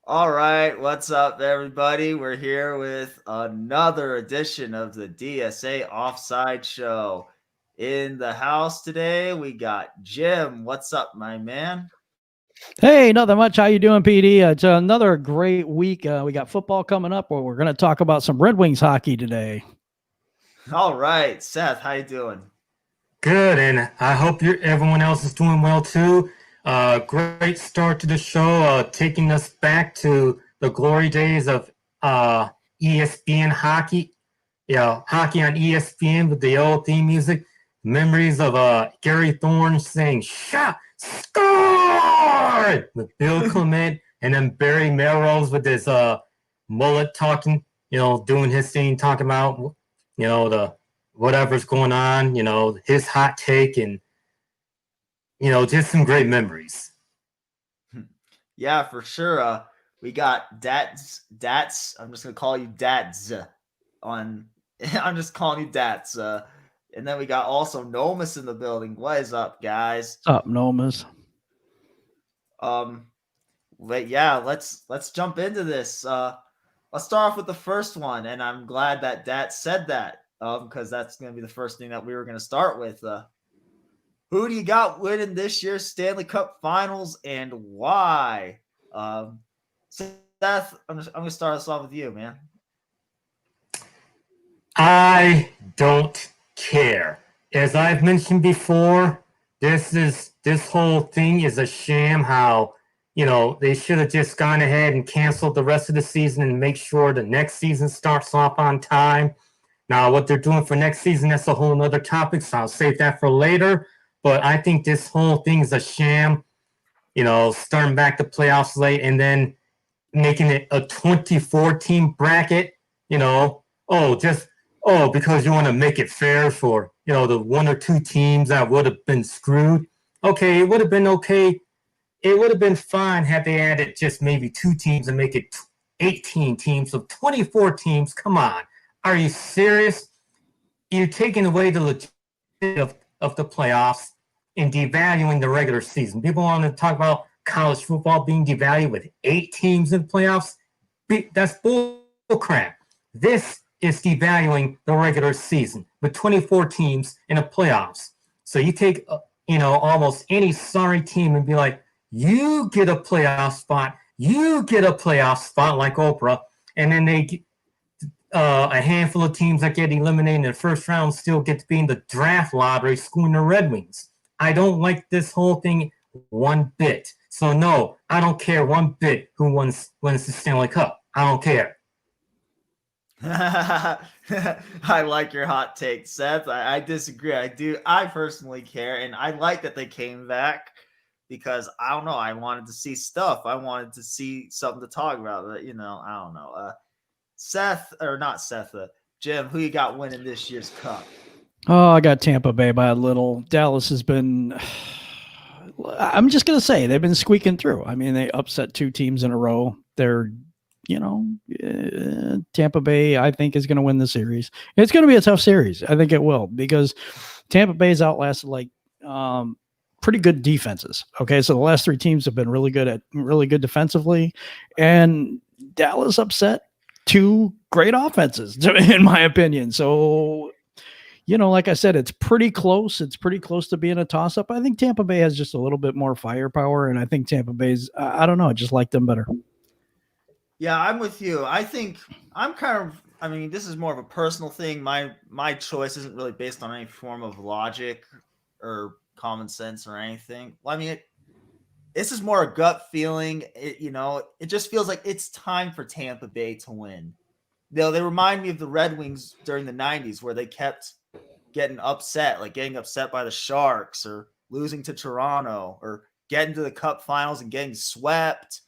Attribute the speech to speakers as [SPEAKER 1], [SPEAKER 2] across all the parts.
[SPEAKER 1] All right, what's up, everybody? We're here with another edition of the DSA Offside Show. In the house today, we got Jim. What's up, my man?
[SPEAKER 2] Hey, nothing much. How you doing, PD? It's another great week. We got football coming up, where we're going to talk about some Red Wings hockey today.
[SPEAKER 1] All right, Seth, how you doing?
[SPEAKER 3] Good, and I hope everyone else is doing well too. Great start to the show, taking us back to the glory days of ESPN hockey. Yeah, hockey on ESPN with the old theme music. Memories of Gary Thorne saying "shot, score" with Bill Clement, and then Barry Melrose with his mullet talking, doing his thing, talking about the whatever's going on, his hot take, and just some great memories.
[SPEAKER 1] Yeah, for sure. We got Dats. I'm just gonna call you Dats on. I'm just calling you Dats. And then we got also Nomus in the building. What is up, guys?
[SPEAKER 2] What's up, Nomas?
[SPEAKER 1] Um, but yeah, let's jump into this. Let's start off with the first one, and I'm glad that Dat said that, because that's gonna be the first thing that we were gonna start with. Who do you got winning this year's Stanley Cup Finals, and why? Seth, I'm gonna start us off with you, man.
[SPEAKER 3] I don't care. As I've mentioned before, this whole thing is a sham. How they should have just gone ahead and canceled the rest of the season and make sure the next season starts off on time. Now, what they're doing for next season, that's a whole other topic, so I'll save that for later. But I think this whole thing is a sham. Starting back the playoffs late and then making it a 24 team bracket. Because you want to make it fair for the one or two teams that would have been screwed. Okay, it would have been okay. It would have been fine had they added just maybe two teams and make it 18 teams. So 24 teams. Come on, are you serious? You're taking away the legitimacy of the playoffs and devaluing the regular season. People want to talk about college football being devalued with 8 teams in playoffs. That's bull crap. This is devaluing the regular season with 24 teams in the playoffs. So you take almost any sorry team and be like, you get a playoff spot, you get a playoff spot like Oprah, and then they get a handful of teams that get eliminated in the first round still get to be in the draft lottery, schooling the Red Wings. I don't like this whole thing one bit. So no, I don't care one bit who wins the Stanley Cup. I don't care.
[SPEAKER 1] I like your hot take, Seth. I disagree. I personally care, and I like that they came back because I don't know. I wanted to see stuff. I wanted to see something to talk about. But, I don't know. Seth, or not Seth, Jim, who you got winning this year's cup?
[SPEAKER 2] Oh, I got Tampa Bay by a little. Dallas has been. I'm just going to say they've been squeaking through. I mean, they upset 2 teams in a row. They're, Tampa Bay, I think, is going to win the series. It's going to be a tough series. I think it will because Tampa Bay's outlasted pretty good defenses. Okay, so the last 3 teams have been really good defensively, and Dallas upset 2 great offenses, in my opinion. So, like I said, it's pretty close. It's pretty close to being a toss-up. I think Tampa Bay has just a little bit more firepower, and I think Tampa Bay's, I don't know, I just like them better.
[SPEAKER 1] Yeah, I'm with you. I think I'm kind of. I mean, this is more of a personal thing. My choice isn't really based on any form of logic or common sense or anything. Well, I mean, this is more a gut feeling. It just feels like it's time for Tampa Bay to win. They remind me of the Red Wings during the '90s, where they kept getting upset, like getting upset by the Sharks or losing to Toronto or getting to the Cup Finals and getting swept,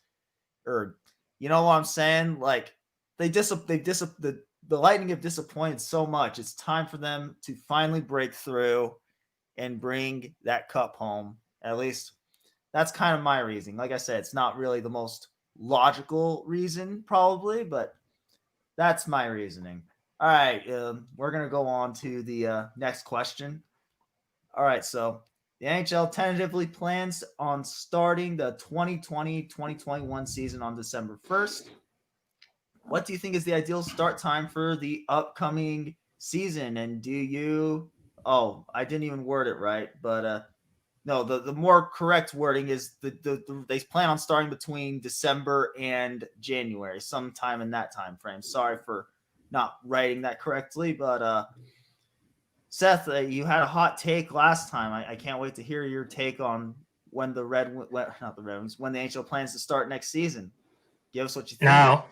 [SPEAKER 1] or you know what I'm saying? Like the Lightning have disappointed so much. It's time for them to finally break through and bring that cup home. At least that's kind of my reasoning. Like I said, it's not really the most logical reason, probably, but that's my reasoning. All right, we're gonna go on to the next question. All right, so The NHL tentatively plans on starting the 2020-2021 season on December 1st. What do you think is the ideal start time for the upcoming season? And do you? Oh, I didn't even word it right, but no, the more correct wording is they plan on starting between December and January, sometime in that time frame. Sorry for not writing that correctly, but Seth, you had a hot take last time. I can't wait to hear your take on when the not the Red Wings, when the NHL plans to start next season. Give us what you think.
[SPEAKER 3] Now,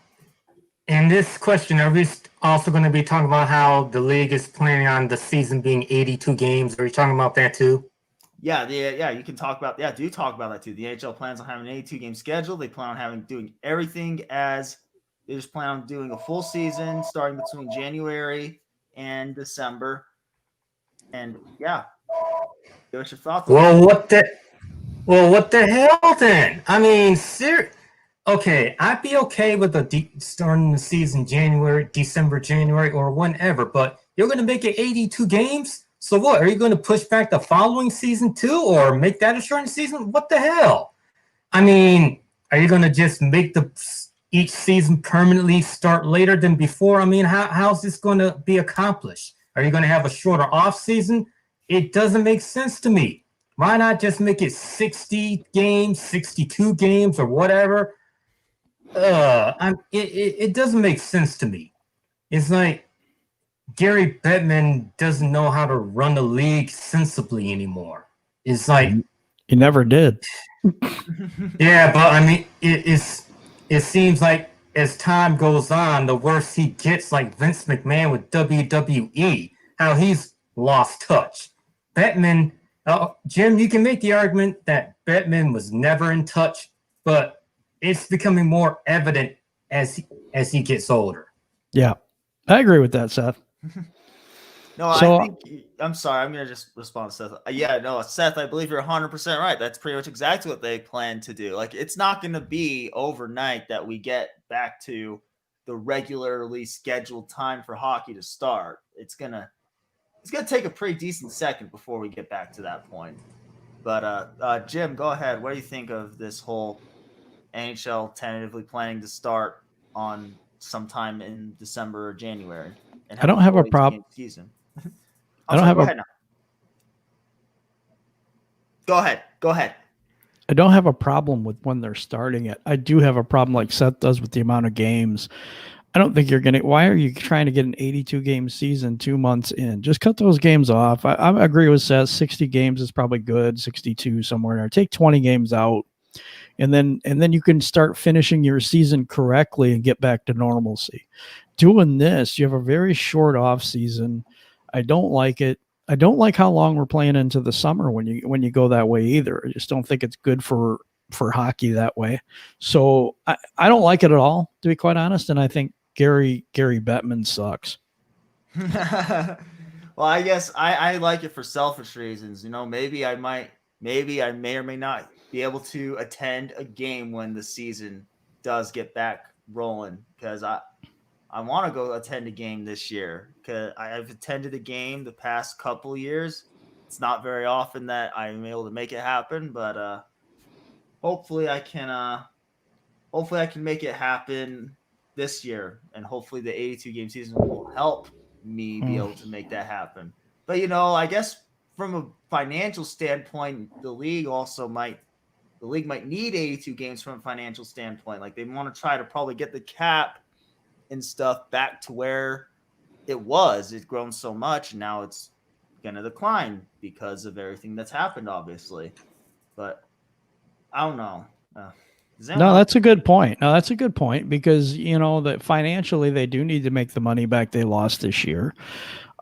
[SPEAKER 3] in this question, are we also going to be talking about how the league is planning on the season being 82 games? Are you talking about that too?
[SPEAKER 1] Yeah, you can talk about do talk about that too. The NHL plans on having an 82 game schedule. They plan on doing everything as they just plan on doing a full season starting between January and December. And yeah, give us your thoughts.
[SPEAKER 3] Well, what the hell then? I mean, okay, I'd be okay with starting the season December, January, or whenever, but you're going to make it 82 games? So what? Are you going to push back the following season too, or make that a shortened season? What the hell? I mean, are you going to just make each season permanently start later than before? I mean, how's this going to be accomplished? Are you going to have a shorter off season? It doesn't make sense to me. Why not just make it 60 games, 62 games, or whatever? It doesn't make sense to me. It's like Gary Bettman doesn't know how to run the league sensibly anymore. It's like
[SPEAKER 2] he never did.
[SPEAKER 3] Yeah, but I mean, it seems like as time goes on, the worse he gets, like Vince McMahon with WWE, how he's lost touch. Bettman, Jim, you can make the argument that Bettman was never in touch, but it's becoming more evident as he gets older.
[SPEAKER 2] Yeah, I agree with that, Seth.
[SPEAKER 1] No, I think I'm sorry. I'm gonna just respond to Seth. Seth, I believe you're 100% right. That's pretty much exactly what they plan to do. Like, it's not gonna be overnight that we get back to the regularly scheduled time for hockey to start. It's gonna take a pretty decent second before we get back to that point. But Jim, go ahead. What do you think of this whole NHL tentatively planning to start on sometime in December or January? And
[SPEAKER 2] I don't have a problem.
[SPEAKER 1] I don't have a. Go ahead.
[SPEAKER 2] I don't have a problem with when they're starting it. I do have a problem, like Seth does, with the amount of games. I don't think you're going to. Why are you trying to get an 82 game season 2 months in? Just cut those games off. I agree with Seth. 60 games is probably good. 62 somewhere in there. Take 20 games out, and then you can start finishing your season correctly and get back to normalcy. Doing this, you have a very short off season. I don't like it. I don't like how long we're playing into the summer when you go that way either. I just don't think it's good for hockey that way. So I don't like it at all, to be quite honest. And I think Gary Bettman sucks.
[SPEAKER 1] Well, I guess I like it for selfish reasons. Maybe I may or may not be able to attend a game when the season does get back rolling, because I want to go attend a game this year, because I've attended a game the past couple of years. It's not very often that I'm able to make it happen, but hopefully I can make it happen this year, and hopefully the 82 game season will help me be able to make that happen. But I guess from a financial standpoint, the league might need 82 games from a financial standpoint. Like, they want to try to probably get the cap and stuff back to where it was. It's grown so much, and now it's going to decline because of everything that's happened, obviously. But I don't know.
[SPEAKER 2] No, that's a good point. No, that's a good point, because that financially they do need to make the money back they lost this year.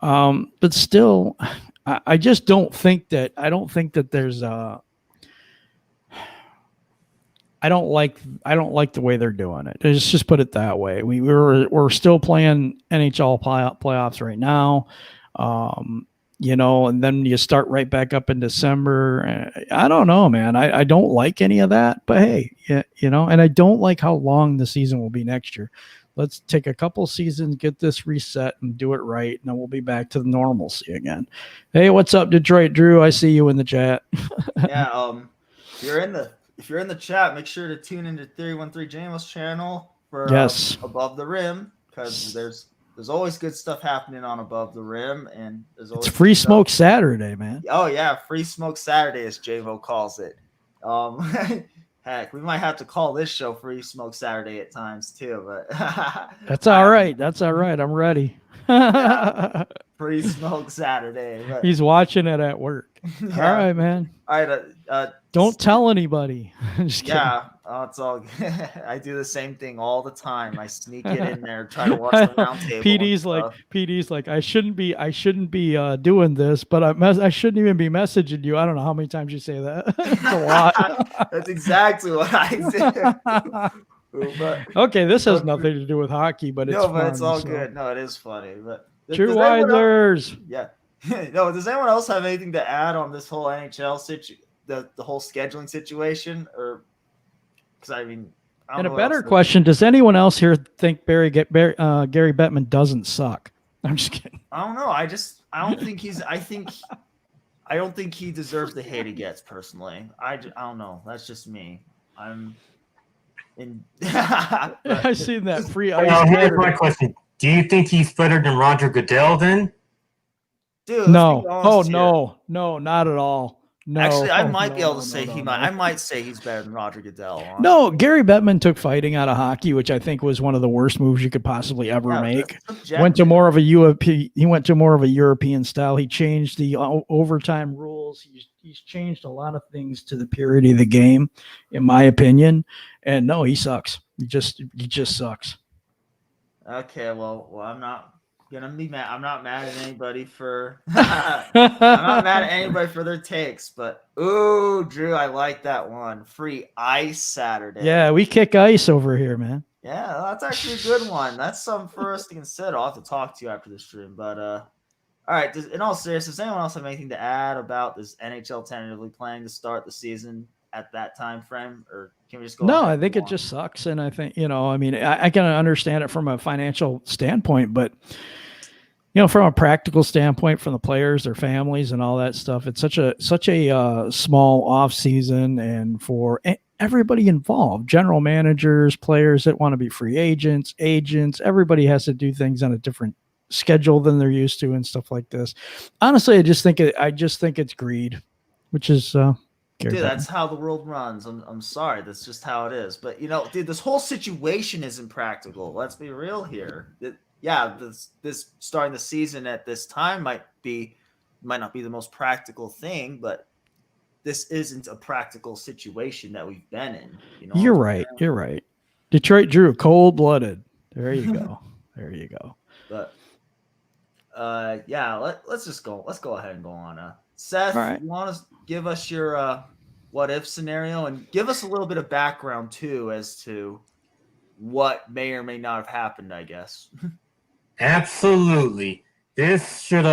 [SPEAKER 2] But still, I just don't think that. I don't think that there's a. I don't like the way they're doing it. Let's just put it that way. We're still playing NHL playoffs right now, and then you start right back up in December. I don't know, man. I don't like any of that. But hey, and I don't like how long the season will be next year. Let's take a couple seasons, get this reset, and do it right, and then we'll be back to the normalcy again. Hey, what's up, Detroit Drew? I see you in the chat.
[SPEAKER 1] Yeah, if you're in the chat, make sure to tune into 313 James channel for
[SPEAKER 2] Yes.
[SPEAKER 1] Above the Rim, because there's always good stuff happening on Above the Rim, and there's always
[SPEAKER 2] It's Free
[SPEAKER 1] stuff.
[SPEAKER 2] Smoke Saturday, man.
[SPEAKER 1] Oh yeah, Free Smoke Saturday, as JMO calls it. Heck, we might have to call this show Free Smoke Saturday at times too, but
[SPEAKER 2] That's all right. That's all right. I'm ready.
[SPEAKER 1] Yeah. Free Smoke Saturday. But,
[SPEAKER 2] He's watching it at work.
[SPEAKER 1] yeah.
[SPEAKER 2] All right, man.
[SPEAKER 1] All right.
[SPEAKER 2] Don't tell anybody. Just kidding.
[SPEAKER 1] Yeah, it's all good. I do the same thing all the time. I sneak it in there, try to watch the round table.
[SPEAKER 2] PD's like, I shouldn't be doing this, but I shouldn't even be messaging you. I don't know how many times you say that. It's a lot.
[SPEAKER 1] That's exactly what I do. But,
[SPEAKER 2] okay, this has nothing to do with hockey, but it's fun,
[SPEAKER 1] it's all good. No, it is funny. But
[SPEAKER 2] True Wisers.
[SPEAKER 1] Yeah. No, does anyone else have anything to add on this whole NHL situation? The whole scheduling situation, or because I mean,
[SPEAKER 2] and a better question: does anyone else here think Gary Bettman doesn't suck? I'm just kidding.
[SPEAKER 1] I don't know. I don't think he's. I don't think he deserves the hate he gets. Personally, I don't know. That's just me. I'm in.
[SPEAKER 2] I seen that free ice.
[SPEAKER 3] Here's my question: do you think he's better than Roger Goodell then?
[SPEAKER 1] Dude,
[SPEAKER 2] no. Oh no, not at all. No,
[SPEAKER 1] actually, I might be able to say I might say he's better than Roger Goodell. Honestly.
[SPEAKER 2] No, Gary Bettman took fighting out of hockey, which I think was one of the worst moves you could possibly ever make. Went to more of a He went to more of a European style. He changed the overtime rules. He's changed a lot of things to the purity of the game, in my opinion. And no, he sucks. He just sucks.
[SPEAKER 1] Okay, well, I'm not gonna be mad. I'm not mad at anybody for I'm not mad at anybody for their takes, but ooh, Drew, I like that one. Free ice Saturday.
[SPEAKER 2] Yeah, we kick ice over here, man.
[SPEAKER 1] Yeah, that's actually a good one. That's something for us to consider. I'll have to talk to you after the stream. But all right, in all seriousness, does anyone else have anything to add about this NHL tentatively planning to start the season at that time frame, or can we just go?
[SPEAKER 2] No, I think it just sucks, and I think I mean, I can understand it from a financial standpoint, but from a practical standpoint, from the players, their families, and all that stuff, it's such a small off season, and for everybody involved, general managers, players that want to be free agents, everybody has to do things on a different schedule than they're used to, and stuff like this. Honestly, I just think it's greed, which is.
[SPEAKER 1] Dude, that's how the world runs. I'm sorry. That's just how it is. But, dude, this whole situation isn't practical. Let's be real here. This starting the season at this time might not be the most practical thing, but this isn't a practical situation that we've been in.
[SPEAKER 2] You're right. You're right. Detroit Drew, cold-blooded. There you go. There you go.
[SPEAKER 1] But, let's just go. Let's go ahead and go on. Seth,
[SPEAKER 2] right.
[SPEAKER 1] You want to give us your what if scenario and give us a little bit of background too as to what may or may not have happened, I guess.
[SPEAKER 3] Absolutely. This should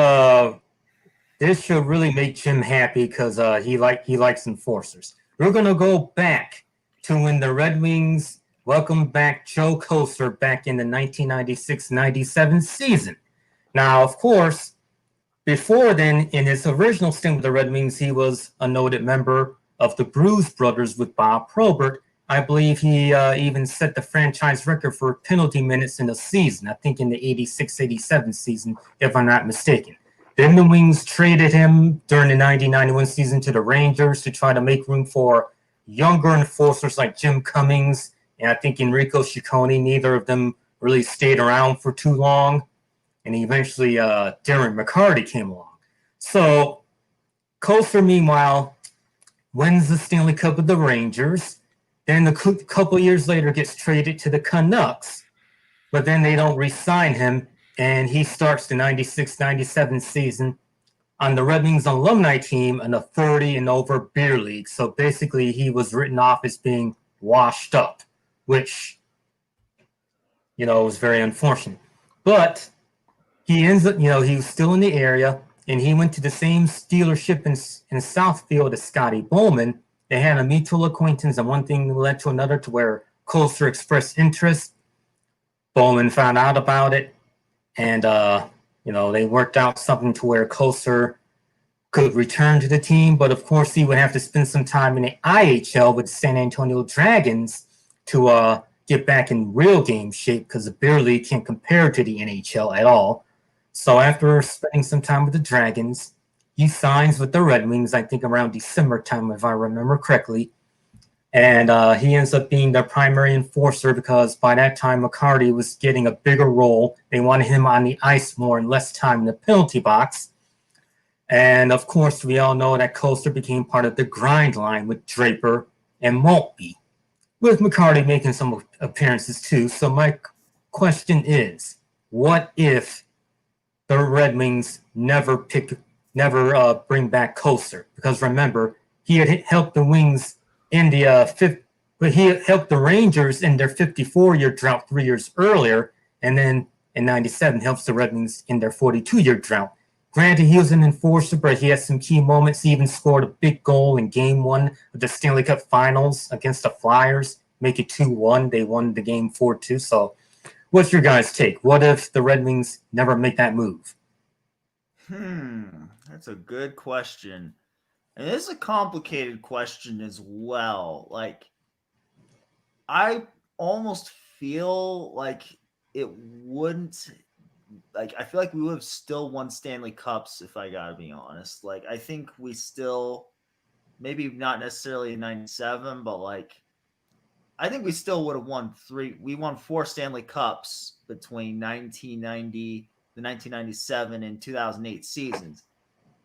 [SPEAKER 3] really make Jim happy because he likes enforcers. We're gonna go back to when the Red Wings welcomed back Joe Kocur back in the 1996-97 season. Now, of course, before then, in his original stint with the Red Wings, he was a noted member of the Bruise Brothers with Bob Probert. I believe he even set the franchise record for penalty minutes in a season, I think in the 86-87 season, if I'm not mistaken. Then the Wings traded him during the 90-91 season to the Rangers to try to make room for younger enforcers like Jim Cummings and I think Enrico Ciccone. Neither of them really stayed around for too long. And eventually Darren McCarty came along. So Kocur, meanwhile, wins the Stanley Cup with the Rangers. Then a couple years later gets traded to the Canucks. But then they don't re-sign him, and he starts the 96-97 season on the Red Wings alumni team in a 30 and over beer league. So basically he was written off as being washed up, which, was very unfortunate. But he ends up, he was still in the area, and he went to the same dealership in Southfield as Scotty Bowman. They had a mutual acquaintance, and one thing led to another to where Kocur expressed interest. Bowman found out about it, and they worked out something to where Koster could return to the team, but of course he would have to spend some time in the IHL with the San Antonio Dragons to get back in real game shape because the beer league can't compare to the NHL at all. So after spending some time with the Dragons, he signs with the Red Wings, I think around December time, if I remember correctly. And he ends up being their primary enforcer because by that time, McCarty was getting a bigger role. They wanted him on the ice more and less time in the penalty box. And of course, we all know that Koster became part of the grind line with Draper and Maltby, with McCarty making some appearances too. So my question is, what if the Red Wings never bring back Koster? Because remember, he had helped the Wings in the but he helped the Rangers in their 54-year drought 3 years earlier, and then in '97 helps the Red Wings in their 42-year drought. Granted, he was an enforcer, but he had some key moments. He even scored a big goal in Game 1 of the Stanley Cup Finals against the Flyers, make it 2-1. They won the game 4-2. So what's your guys' take? What if the Red Wings never make that move?
[SPEAKER 1] That's a good question. And this is a complicated question as well. Like, I almost feel like it wouldn't, like, I feel like we would have still won Stanley Cups if I gotta be honest. Like, I think we still, maybe not necessarily in '97, but like, I think we still would have won we won 4 Stanley Cups between 1990, the 1997 and 2008 seasons.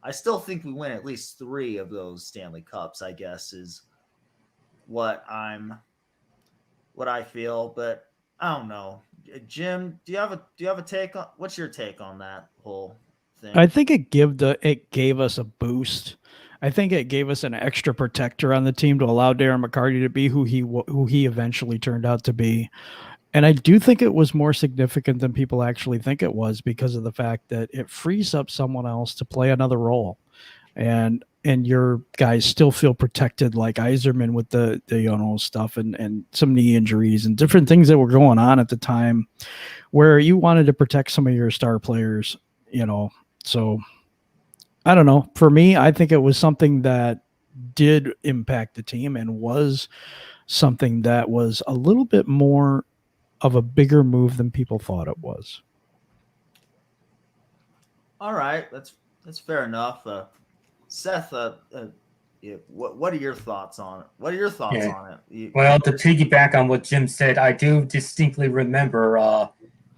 [SPEAKER 1] I still think we win at least 3 of those Stanley Cups, I guess, is what I feel, but I don't know. Jim, do you have a take on, what's your take on that whole thing?
[SPEAKER 2] I think it gave us a boost. I think it gave us an extra protector on the team to allow Darren McCarty to be who he eventually turned out to be. And I do think it was more significant than people actually think it was because of the fact that it frees up someone else to play another role. And your guys still feel protected, like Yzerman with the stuff and some knee injuries and different things that were going on at the time where you wanted to protect some of your star players, So I don't know. For me, I think it was something that did impact the team and was something that was a little bit more of a bigger move than people thought it was.
[SPEAKER 1] All right, that's fair enough. Seth, what are your thoughts on it? What are your thoughts on it?
[SPEAKER 3] Well, to piggyback on what Jim said, I do distinctly remember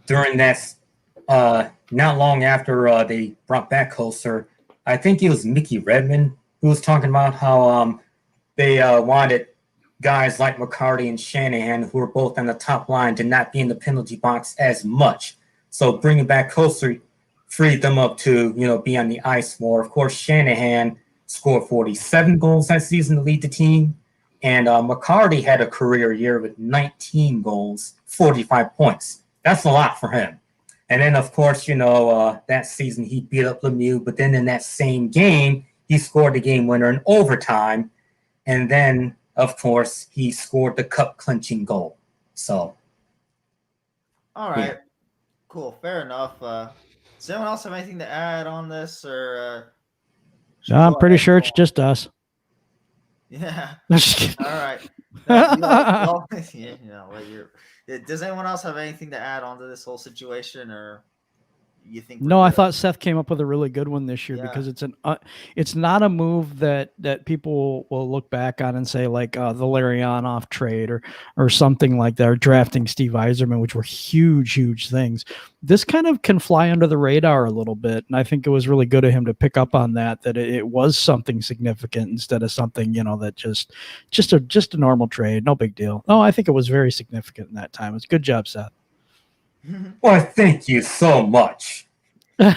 [SPEAKER 3] during that, not long after they brought back Koster, I think it was Mickey Redmond who was talking about how they wanted guys like McCarty and Shanahan, who were both on the top line, to not be in the penalty box as much. So bringing back Koster freed them up to, be on the ice more. Of course, Shanahan scored 47 goals that season to lead the team. And McCarty had a career year with 19 goals, 45 points. That's a lot for him. And then, of course, that season he beat up Lemieux. But then in that same game, he scored the game winner in overtime. And then, of course, he scored the cup-clinching goal. So.
[SPEAKER 1] All right. Yeah. Cool. Fair enough. Does anyone else have anything to add on this? Or
[SPEAKER 2] no, I'm pretty sure it's just us.
[SPEAKER 1] Yeah. All right. No, does anyone else have anything to add on to this whole situation, or you think?
[SPEAKER 2] No, I thought Seth came up with a really good one this year because it's not a move that people will look back on and say like the Larionov trade or something like that, or drafting Steve Yzerman, which were huge things. This kind of can fly under the radar a little bit, and I think it was really good of him to pick up on that it was something significant instead of something that just a normal trade, no big deal. No, I think it was very significant in that time. It's good job, Seth.
[SPEAKER 3] Well, thank you so much.
[SPEAKER 1] Good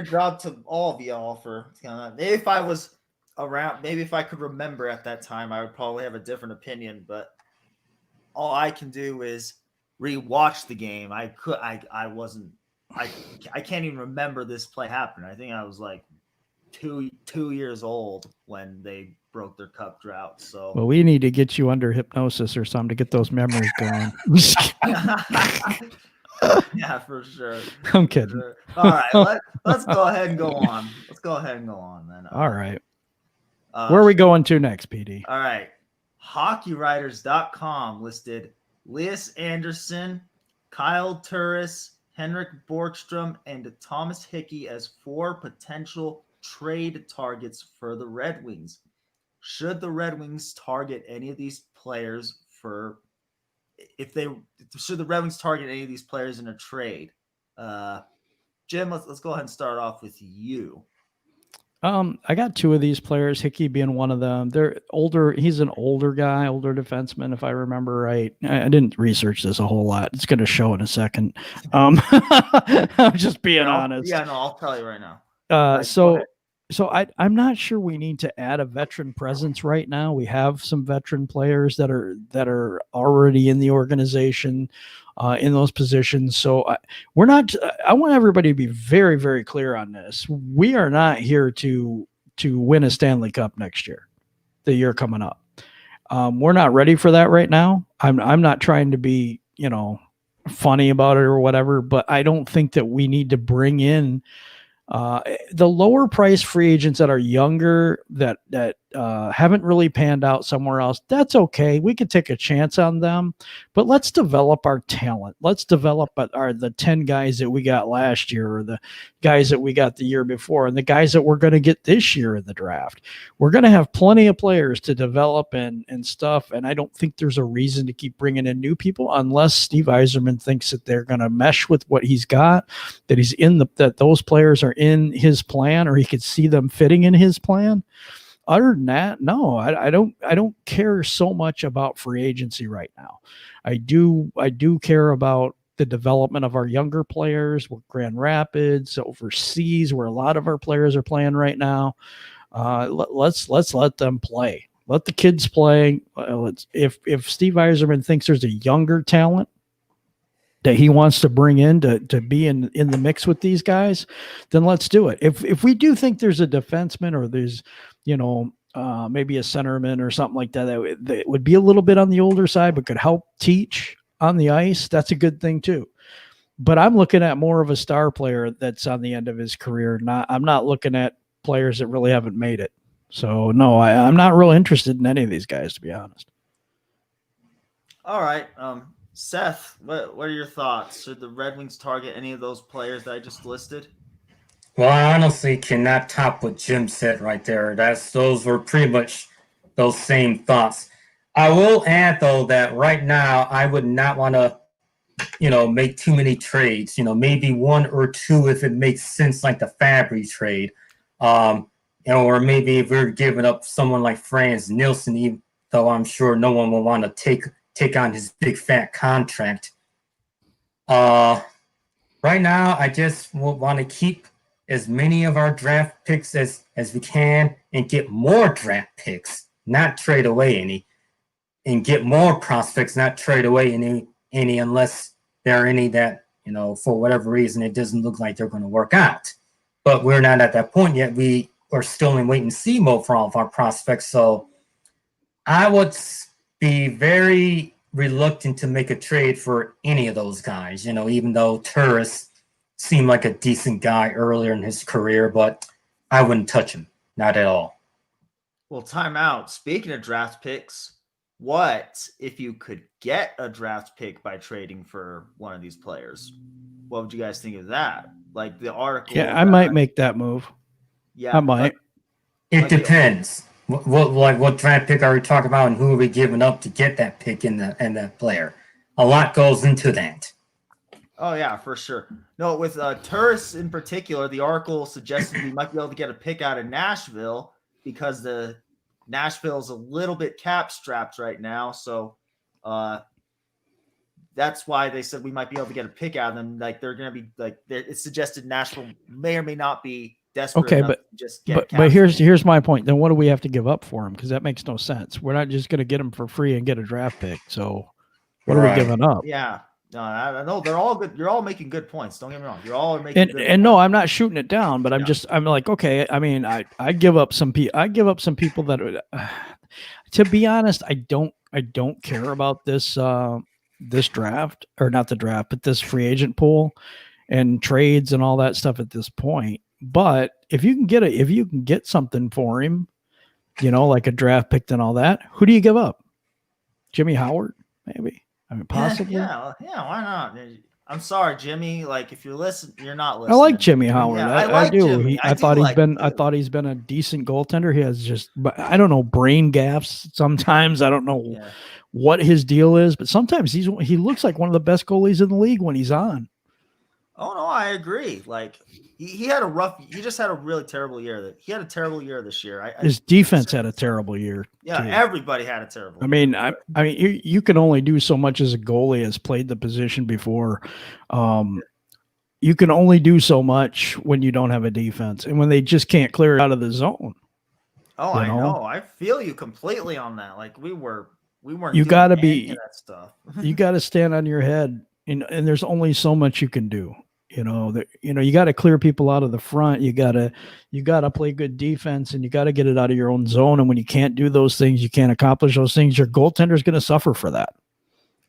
[SPEAKER 1] job to all of y'all for maybe if I was around, maybe if I could remember at that time, I would probably have a different opinion, but all I can do is rewatch the game. I can't even remember this play happening. I think I was like two years old when they broke their cup drought. So
[SPEAKER 2] Well, we need to get you under hypnosis or something to get those memories going.
[SPEAKER 1] yeah, for sure.
[SPEAKER 2] I'm kidding.
[SPEAKER 1] Sure. All right, let's go ahead and go on. Let's go ahead and go on then.
[SPEAKER 2] All right. Where are we going to next, PD?
[SPEAKER 1] All right. HockeyWriters.com listed Lias Anderson, Kyle Turris, Henrik Borgstrom, and Thomas Hickey as 4 potential trade targets for the Red Wings. Should the Red Wings target any of these players should the Red Wings target any of these players in a trade? Jim, let's go ahead and start off with you.
[SPEAKER 2] I got 2 of these players, Hickey being one of them. They're older. He's an older guy, older defenseman, if I remember right. I didn't research this a whole lot. It's going to show in a second. I'm just being honest.
[SPEAKER 1] Yeah, no, I'll tell you right now.
[SPEAKER 2] So I'm not sure we need to add a veteran presence right now. We have some veteran players that are already in the organization in those positions. So we're not. I want everybody to be very, very clear on this. We are not here to win a Stanley Cup next year, the year coming up. We're not ready for that right now. I'm not trying to be funny about it or whatever, but I don't think that we need to bring in the lower price free agents that are younger that haven't really panned out somewhere else. That's okay. We could take a chance on them, but let's develop our talent. Let's develop the 10 guys that we got last year, or the guys that we got the year before, and the guys that we're going to get this year in the draft. We're going to have plenty of players to develop and stuff. And I don't think there's a reason to keep bringing in new people unless Steve Yzerman thinks that they're going to mesh with what he's got, that those players are in his plan, or he could see them fitting in his plan. Other than that, no, I don't care so much about free agency right now. I do care about the development of our younger players with Grand Rapids, overseas, where a lot of our players are playing right now. Let's let them play. Let the kids play. If Steve Yzerman thinks there's a younger talent that he wants to bring in to be in the mix with these guys, then let's do it. If we do think there's a defenseman, or there's maybe a centerman or something like that would be a little bit on the older side but could help teach on the ice, that's a good thing too. But I'm looking at more of a star player that's on the end of his career. I'm not looking at players that really haven't made it. So no, I'm not real interested in any of these guys, to be honest.
[SPEAKER 1] All right. Seth, what are your thoughts? Should the Red Wings target any of those players that I just listed?
[SPEAKER 3] Well, I honestly cannot top what Jim said right there. Those were pretty much those same thoughts. I will add, though, that right now I would not want to, make too many trades. Maybe 1 or 2 if it makes sense, like the Fabry trade. Or maybe if we're giving up someone like Franz Nielsen, even though I'm sure no one will want to take on his big fat contract. Right now, I just want to keep as many of our draft picks as we can and get more draft picks, not trade away any, and get more prospects, not trade away any unless there are any that, for whatever reason, it doesn't look like they're going to work out. But we're not at that point yet. We are still in wait and see mode for all of our prospects. So I would be very reluctant to make a trade for any of those guys, even though Turris seemed like a decent guy earlier in his career, but I wouldn't touch him. Not at all.
[SPEAKER 1] Well, time out. Speaking of draft picks, what if you could get a draft pick by trading for one of these players? What would you guys think of that? Like the article.
[SPEAKER 2] Yeah, I might make that move.
[SPEAKER 1] Yeah,
[SPEAKER 2] I might.
[SPEAKER 3] It depends. What draft pick are we talking about, and who are we giving up to get that pick and that player? A lot goes into that.
[SPEAKER 1] Oh yeah, for sure. No, with Turris in particular, the article suggested we might be able to get a pick out of Nashville because the Nashville's a little bit cap strapped right now. So that's why they said we might be able to get a pick out of them. Like they're going to be like, it suggested Nashville may or may not be desperate.
[SPEAKER 2] Okay,
[SPEAKER 1] enough to just get
[SPEAKER 2] but here's my point. Then what do we have to give up for him? Because that makes no sense. We're not just going to get him for free and get a draft pick. So what are we giving up?
[SPEAKER 1] Yeah. No, I know they're all good. You're all making good points. Don't get me wrong. You're all making good
[SPEAKER 2] And no,
[SPEAKER 1] points.
[SPEAKER 2] I'm not shooting it down, but I'm like, okay. I mean, I give up some people that, to be honest, I don't care about this this draft, or not the draft, but this free agent pool and trades and all that stuff at this point. But if you can get something for him, like a draft pick and all that, who do you give up? Jimmy Howard, maybe. I mean, possibly.
[SPEAKER 1] Yeah, why not? I'm sorry, Jimmy. Like, if you're listening, you're not listening.
[SPEAKER 2] I like Jimmy Howard.
[SPEAKER 1] Yeah,
[SPEAKER 2] I
[SPEAKER 1] like
[SPEAKER 2] do.
[SPEAKER 1] Jimmy.
[SPEAKER 2] I thought he's been a decent goaltender. He has just, I don't know, brain gaps sometimes. I don't know what his deal is, but sometimes he looks like one of the best goalies in the league when he's on.
[SPEAKER 1] Oh no, I agree. Like, he just had a really terrible year. He had a terrible year this year.
[SPEAKER 2] His defense had a terrible year.
[SPEAKER 1] Yeah, too. Everybody had a terrible year.
[SPEAKER 2] I mean, you can only do so much as a goalie has played the position before. You can only do so much when you don't have a defense and when they just can't clear it out of the zone.
[SPEAKER 1] Oh, I know. I feel you completely on that. Like, we weren't.
[SPEAKER 2] You got to be
[SPEAKER 1] that stuff.
[SPEAKER 2] You got to stand on your head, and there's only so much you can do. You got to clear people out of the front. You got to play good defense, and you got to get it out of your own zone. And when you can't do those things, you can't accomplish those things. Your goaltender is going to suffer for that.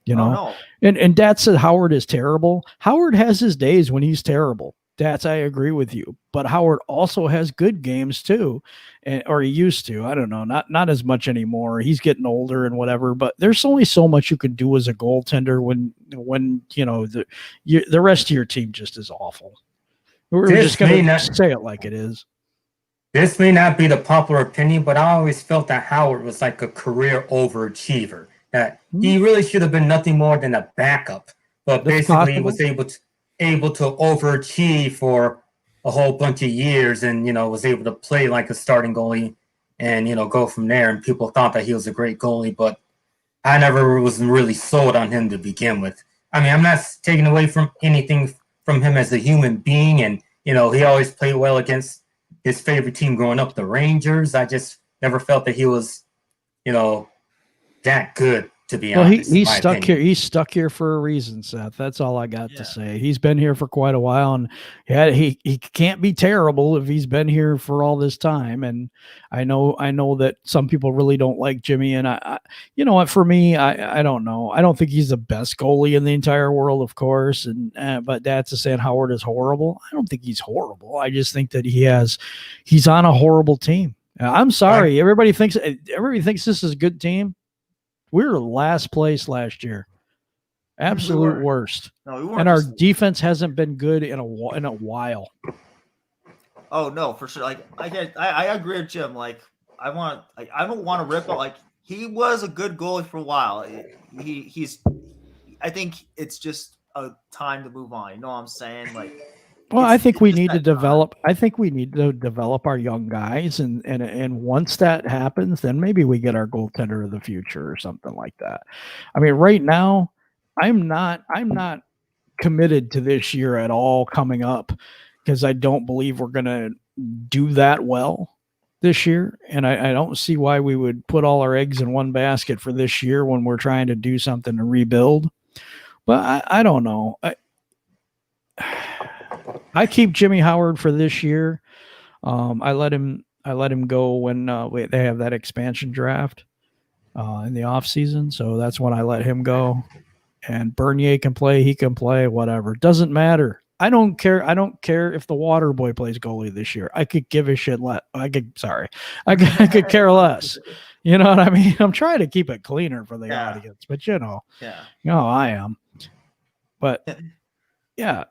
[SPEAKER 1] No.
[SPEAKER 2] And Dad said Howard is terrible. Howard has his days when he's terrible. That's, I agree with you. But Howard also has good games too, or he used to. I don't know, not as much anymore. He's getting older and whatever. But there's only so much you can do as a goaltender when the rest of your team just is awful. We're just going to say it like it is.
[SPEAKER 3] This may not be the popular opinion, but I always felt that Howard was like a career overachiever. That he really should have been nothing more than a backup, but basically he was able to overachieve for a whole bunch of years, and was able to play like a starting goalie, and go from there. And people thought that he was a great goalie, but I never was really sold on him to begin with. I mean, I'm not taking away from anything from him as a human being, and he always played well against his favorite team growing up, the Rangers. I just never felt that he was, that good, to be honest.
[SPEAKER 2] He's stuck here. He's stuck here for a reason, Seth. That's all I got to say. He's been here for quite a while, and he can't be terrible if he's been here for all this time. And I know that some people really don't like Jimmy, and I you know what? For me, I don't know. I don't think he's the best goalie in the entire world, of course. And but that's saying Howard is horrible. I don't think he's horrible. I just think that he's on a horrible team. I'm sorry. Everybody thinks this is a good team. We were last place last year, absolute worst. No, we weren't. And our defense hasn't been good in a while.
[SPEAKER 1] Oh no, for sure. Like I agree with Jim. Like I don't want to rip out. Like he was a good goalie for a while. He's. I think it's just a time to move on. You know what I'm saying? Like.
[SPEAKER 2] Well, I think we need to develop. I think we need to develop our young guys, and once that happens, then maybe we get our goaltender of the future or something like that. I mean, right now, I'm not committed to this year at all coming up because I don't believe we're going to do that well this year, and I don't see why we would put all our eggs in one basket for this year when we're trying to do something to rebuild. But I don't know. I keep Jimmy Howard for this year. I let him go when they have that expansion draft in the off season. So that's when I let him go. And Bernier can play. He can play. Whatever. Doesn't matter. I don't care. I don't care if the water boy plays goalie this year. I could give a shit. I could care less. You know what I mean? I'm trying to keep it cleaner for the audience, but I am. But. Yeah,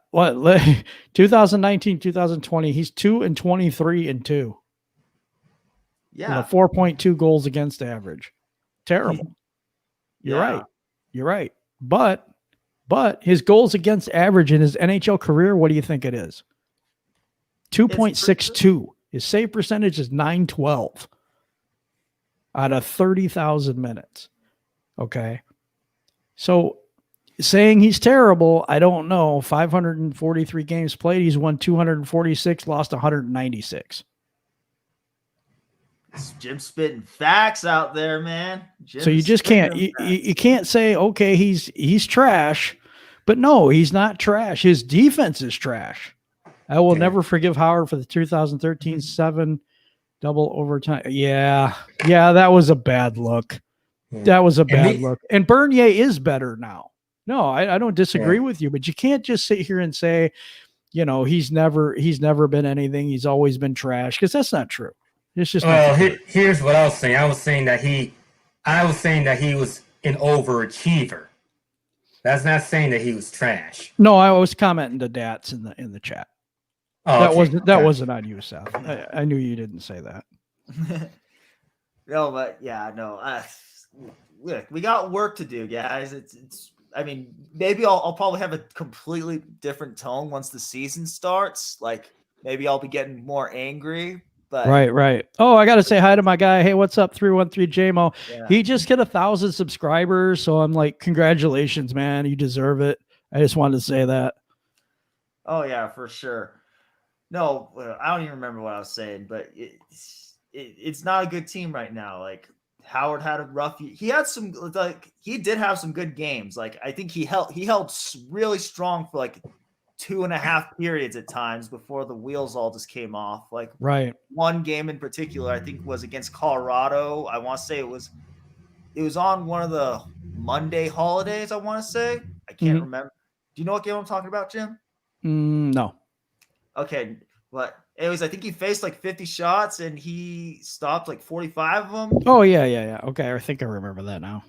[SPEAKER 2] 2019, 2020, he's 2-23-2.
[SPEAKER 1] Yeah.
[SPEAKER 2] 4.2 goals against average. Terrible. You're right. But his goals against average in his NHL career, what do you think it is? 2.62. His save percentage is .912 out of 30,000 minutes. Okay. So saying he's terrible, I don't know. 543 games played. He's won 246, lost 196.
[SPEAKER 1] Jim spitting facts out there, man.
[SPEAKER 2] So you just can't. You can't say, okay, he's trash, But no, he's not trash. His defense is trash. I will never forgive Howard for the 2013 7 double overtime. Yeah, that was a bad look. That was a bad look. And Bernier is better now. No, I don't disagree with you, but you can't just sit here and say, you know, he's never been anything. He's always been trash, because that's not true. It's just
[SPEAKER 3] here's what I was saying. I was saying that he was an overachiever. That's not saying that he was trash.
[SPEAKER 2] No, I was commenting to Dats in the chat.
[SPEAKER 3] Oh,
[SPEAKER 2] that wasn't on you, Seth. I knew you didn't say that.
[SPEAKER 1] No, but yeah, no. Look, we got work to do, guys. It's. I mean, maybe I'll probably have a completely different tone once the season starts. Like, maybe I'll be getting more angry. But
[SPEAKER 2] right. Oh, I gotta say hi to my guy. Hey, what's up, 313 JMO?
[SPEAKER 1] Yeah.
[SPEAKER 2] He just hit 1,000 subscribers, so I'm like, congratulations, man. You deserve it. I just wanted to say that.
[SPEAKER 1] Oh yeah, for sure. No, I don't even remember what I was saying, but it's not a good team right now. Like, Howard had a rough. He had some, like, he did have some good games. Like, I think he held really strong for like 2.5 periods at times before the wheels all just came off. Like,
[SPEAKER 2] right.
[SPEAKER 1] One game in particular, I think, was against Colorado. I want to say it was on one of the Monday holidays. I want to say, I can't remember. Do you know what game I'm talking about, Jim?
[SPEAKER 2] No.
[SPEAKER 1] Okay, but anyways, I think he faced like 50 shots and he stopped like 45 of them.
[SPEAKER 2] Oh yeah. Okay, I think I remember that now.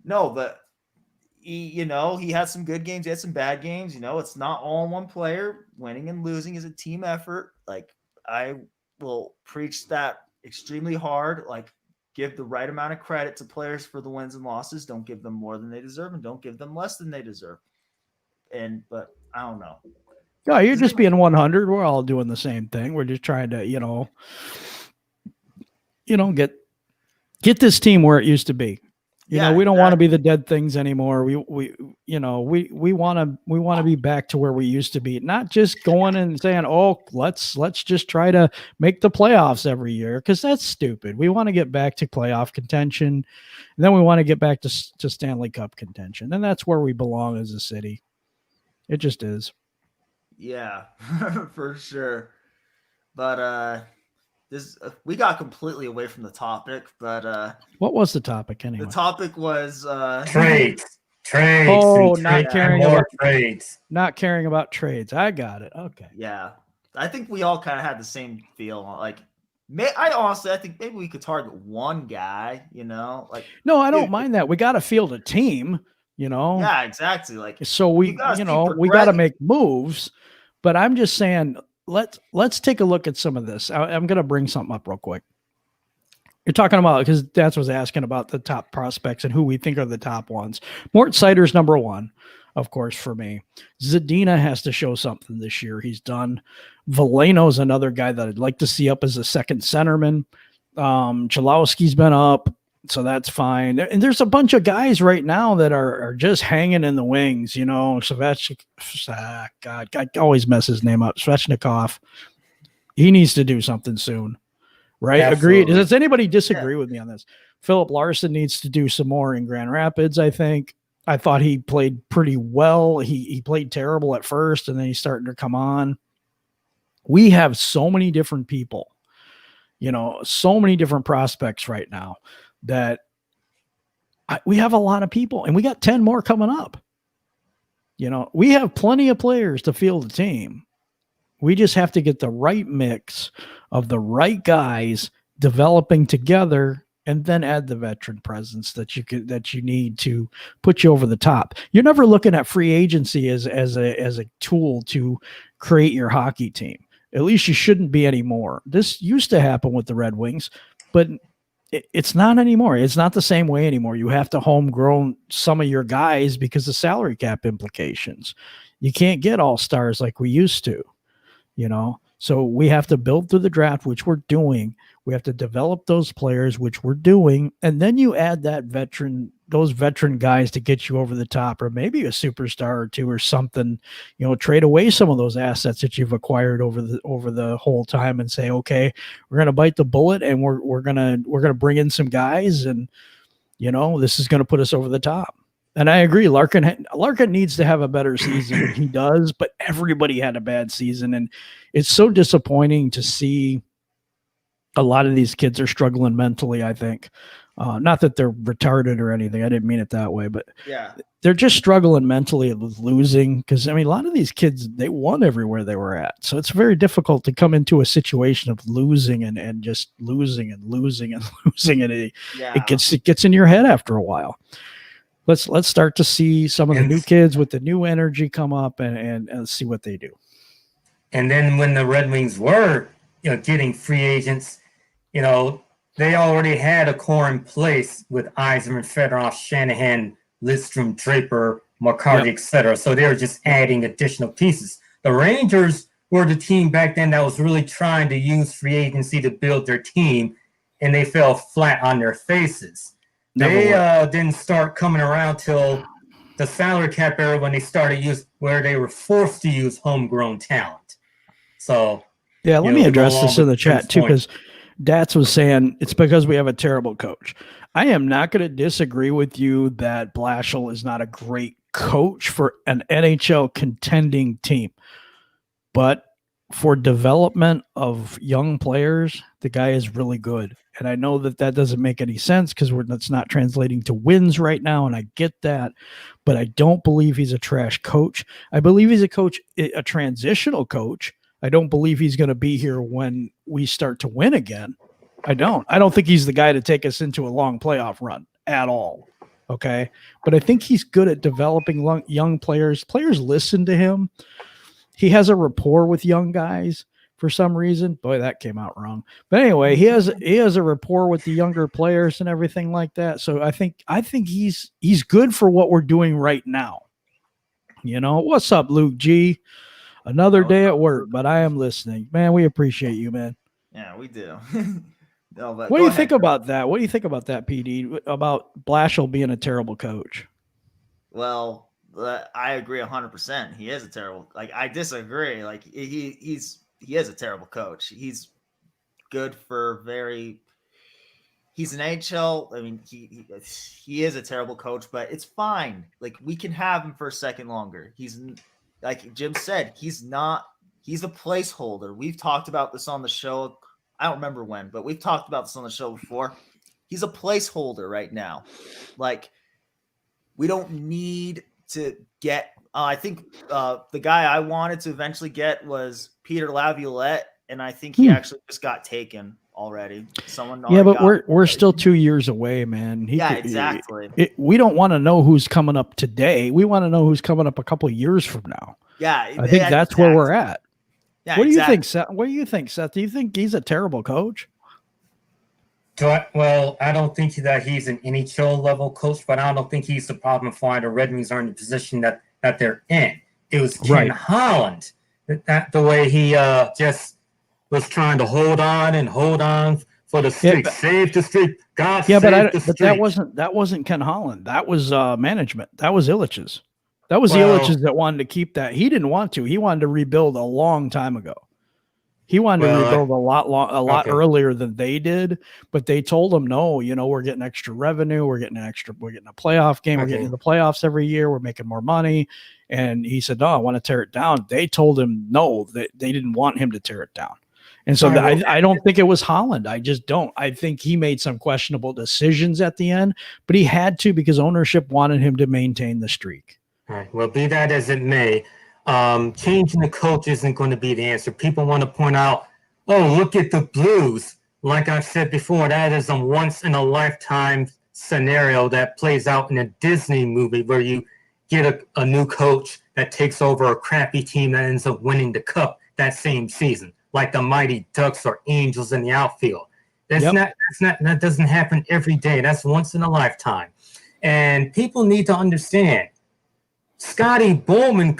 [SPEAKER 1] No, but he had some good games, he had some bad games. You know, it's not all in one player. Winning and losing is a team effort. Like, I will preach that extremely hard. Like, give the right amount of credit to players for the wins and losses. Don't give them more than they deserve, and don't give them less than they deserve. But I don't know.
[SPEAKER 2] No, you're just being 100. We're all doing the same thing. We're just trying to, get this team where it used to be. You know, we don't want to be the dead things anymore. We want to be back to where we used to be. Not just going and saying, "Oh, let's just try to make the playoffs every year," because that's stupid. We want to get back to playoff contention, and then we want to get back to Stanley Cup contention, and that's where we belong as a city. It just is.
[SPEAKER 1] Yeah, for sure. But we got completely away from the topic. But
[SPEAKER 2] what was the topic anyway?
[SPEAKER 1] The topic was
[SPEAKER 3] trades.
[SPEAKER 2] Oh, not caring about
[SPEAKER 3] trades.
[SPEAKER 2] Not caring about trades. I got it. Okay.
[SPEAKER 1] Yeah, I think we all kind of had the same feel. Like, I think maybe we could target one guy. You know, like,
[SPEAKER 2] no, I don't mind that. We got to field a team. You know.
[SPEAKER 1] Yeah, exactly. Like,
[SPEAKER 2] so we got to make moves. But I'm just saying, let's take a look at some of this. I'm going to bring something up real quick. You're talking about, because Dats was asking about the top prospects and who we think are the top ones. Mort Seider's number one, of course, for me. Zadina has to show something this year. He's done. Veleno's another guy that I'd like to see up as a second centerman. Chalowski's been up, so that's fine. And there's a bunch of guys right now that are just hanging in the wings, you know. God, I always mess his name up. Svechnikov. He needs to do something soon, right?
[SPEAKER 3] Absolutely.
[SPEAKER 2] Agreed. Does anybody disagree with me on this? Philip Larson needs to do some more in Grand Rapids, I think. I thought he played pretty well. He played terrible at first, and then he's starting to come on. We have so many different people, you know, so many different prospects right now that we have a lot of people, and we got 10 more coming up. You know, we have plenty of players to field a team. We just have to get the right mix of the right guys developing together, and then add the veteran presence that you need to put you over the top. You're never looking at free agency as a tool to create your hockey team. At least you shouldn't be anymore. This used to happen with the Red Wings, but it's not anymore. It's not the same way anymore. You have to homegrown some of your guys because of salary cap implications. You can't get all stars like we used to, you know? So we have to build through the draft, which we're doing. We have to develop those players, which we're doing. And then you add those veteran guys to get you over the top, or maybe a superstar or two or something, you know, trade away some of those assets that you've acquired over the whole time and say, okay, we're going to bite the bullet, and we're going to bring in some guys, and, you know, this is going to put us over the top. And I agree. Larkin needs to have a better season. He does, but everybody had a bad season. And it's so disappointing to see a lot of these kids are struggling mentally, I think. Not that they're retarded or anything. I didn't mean it that way, but
[SPEAKER 1] Yeah.
[SPEAKER 2] they're just struggling mentally with losing. Because, I mean, a lot of these kids, they won everywhere they were at. So it's very difficult to come into a situation of losing and just losing and losing and losing. And it gets in your head after a while. Let's start to see some of the new kids with the new energy come up and see what they do.
[SPEAKER 3] And then when the Red Wings were, getting free agents, they already had a core in place with Yzerman, Fedorov, Shanahan, Lidstrom, Draper, McCarty, etc. So they were just adding additional pieces. The Rangers were the team back then that was really trying to use free agency to build their team, and they fell flat on their faces. They didn't start coming around till the salary cap era when they started where they were forced to use homegrown talent. So
[SPEAKER 2] yeah, let me address this in the chat too, because Dats was saying it's because we have a terrible coach. I am not going to disagree with you that Blashill is not a great coach for an NHL contending team, but for development of young players, the guy is really good. And I know that doesn't make any sense because that's not translating to wins right now, and I get that. But I don't believe he's a trash coach. I believe he's a transitional coach. I don't believe he's going to be here when we start to win again. I don't think he's the guy to take us into a long playoff run at all. Okay. But I think he's good at developing young players. Players listen to him. He has a rapport with young guys for some reason. Boy, that came out wrong. But anyway, he has a rapport with the younger players and everything like that. So I think he's good for what we're doing right now. What's up, Luke G? Another day at work, but I am listening. Man, we appreciate you, man.
[SPEAKER 1] Yeah, we do. No, but
[SPEAKER 2] what do you think about that? What do you think about that, PD? About Blashill being a terrible coach?
[SPEAKER 1] Well, I agree 100%. He is a terrible. I disagree. He is a terrible coach. He's good for He's an NHL. I mean, he is a terrible coach, but it's fine. We can have him for a second longer. He's like Jim said. He's a placeholder. We've talked about this on the show. I don't remember when, but we've talked about this on the show before. He's a placeholder right now. We don't need to get. I think the guy I wanted to eventually get was Peter Laviolette, and I think he actually just got taken already. But
[SPEAKER 2] we're still 2 years away, man.
[SPEAKER 1] Exactly.
[SPEAKER 2] We don't want to know who's coming up today. We want to know who's coming up a couple of years from now.
[SPEAKER 1] Yeah,
[SPEAKER 2] I think that's where we're at.
[SPEAKER 1] Yeah,
[SPEAKER 2] what do you think, Seth? What do you think, Seth? Do you think he's a terrible coach?
[SPEAKER 3] Well, I don't think that he's an NHL level coach, but I don't think he's the problem for why the Red Wings are in the position that they're in. It was Ken Holland that the way he just was trying to hold on for the streak, save the streak, God save the streak.
[SPEAKER 2] But that wasn't Ken Holland. That was management. That was Ilitch's. That was the Ilitch's that wanted to keep that. He didn't want to. He wanted to rebuild a long time ago. He wanted to rebuild a lot earlier than they did, but they told him, no, we're getting extra revenue. We're getting a playoff game. We're getting in the playoffs every year. We're making more money. And he said, no, I want to tear it down. They told him no, that they didn't want him to tear it down. And so I don't think it was Holland. I just don't. I think he made some questionable decisions at the end, but he had to because ownership wanted him to maintain the streak.
[SPEAKER 3] All right. Well, be that as it may, changing the coach isn't going to be the answer. People want to point out, oh, look at the Blues. Like I've said before, that is a once-in-a-lifetime scenario that plays out in a Disney movie where you get a new coach that takes over a crappy team that ends up winning the cup that same season, like the Mighty Ducks or Angels in the outfield. That doesn't happen every day. That's once in a lifetime. And people need to understand, Scotty Bowman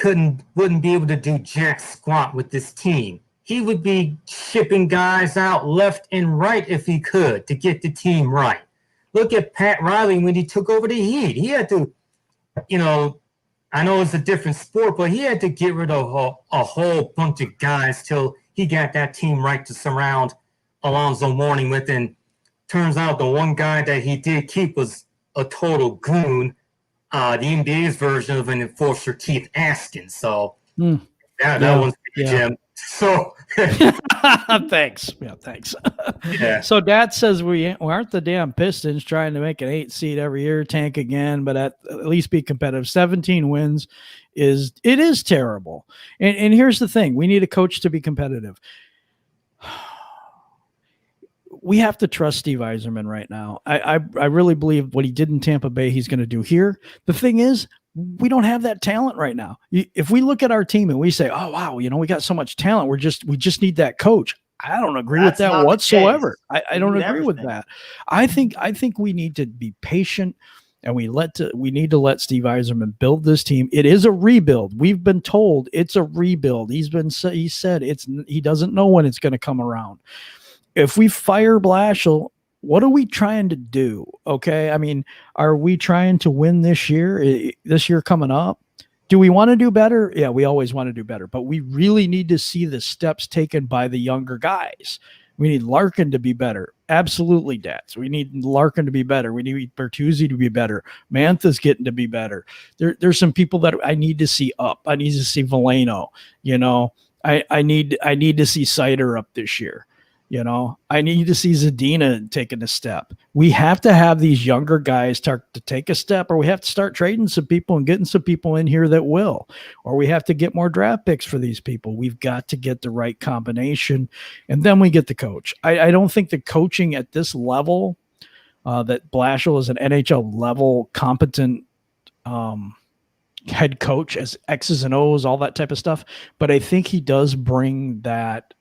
[SPEAKER 3] wouldn't be able to do jack squat with this team. He would be shipping guys out left and right if he could to get the team right. Look at Pat Riley when he took over the Heat. He had to, I know it's a different sport, but he had to get rid of a whole bunch of guys till he got that team right to surround Alonzo Mourning with. And turns out the one guy that he did keep was a total goon the NBA's version of an enforcer, Keith Askin. So that
[SPEAKER 2] Yeah,
[SPEAKER 3] one's Jim. So
[SPEAKER 2] thanks. Yeah, thanks.
[SPEAKER 3] yeah.
[SPEAKER 2] So Dad says we aren't the damn Pistons trying to make an 8 seed every year, tank again, but at least be competitive. 17 wins is terrible. And here's the thing: we need a coach to be competitive. We have to trust Steve Yzerman right now. I really believe what he did in Tampa Bay, he's going to do here. The thing is, we don't have that talent right now. If we look at our team and we say, "Oh wow, we got so much talent. We just need that coach." I don't agree with that whatsoever. I don't agree with that. I think we need to be patient, and we need to let Steve Yzerman build this team. It is a rebuild. We've been told it's a rebuild. He said he doesn't know when it's going to come around. If we fire Blashill, what are we trying to do? Okay. I mean, are we trying to win this year coming up? Do we want to do better? Yeah, we always want to do better, but we really need to see the steps taken by the younger guys. We need Larkin to be better. Absolutely, Dats. We need Larkin to be better. We need Bertuzzi to be better. Mantha's getting to be better. There's some people that I need to see up. I need to see Veleno. I need to see Sider up this year. I need to see Zadina taking a step. We have to have these younger guys start to take a step, or we have to start trading some people and getting some people in here that will, or we have to get more draft picks for these people. We've got to get the right combination, and then we get the coach. I don't think the coaching at this level, that Blashill is an NHL level competent head coach as X's and O's, all that type of stuff. But I think he does bring that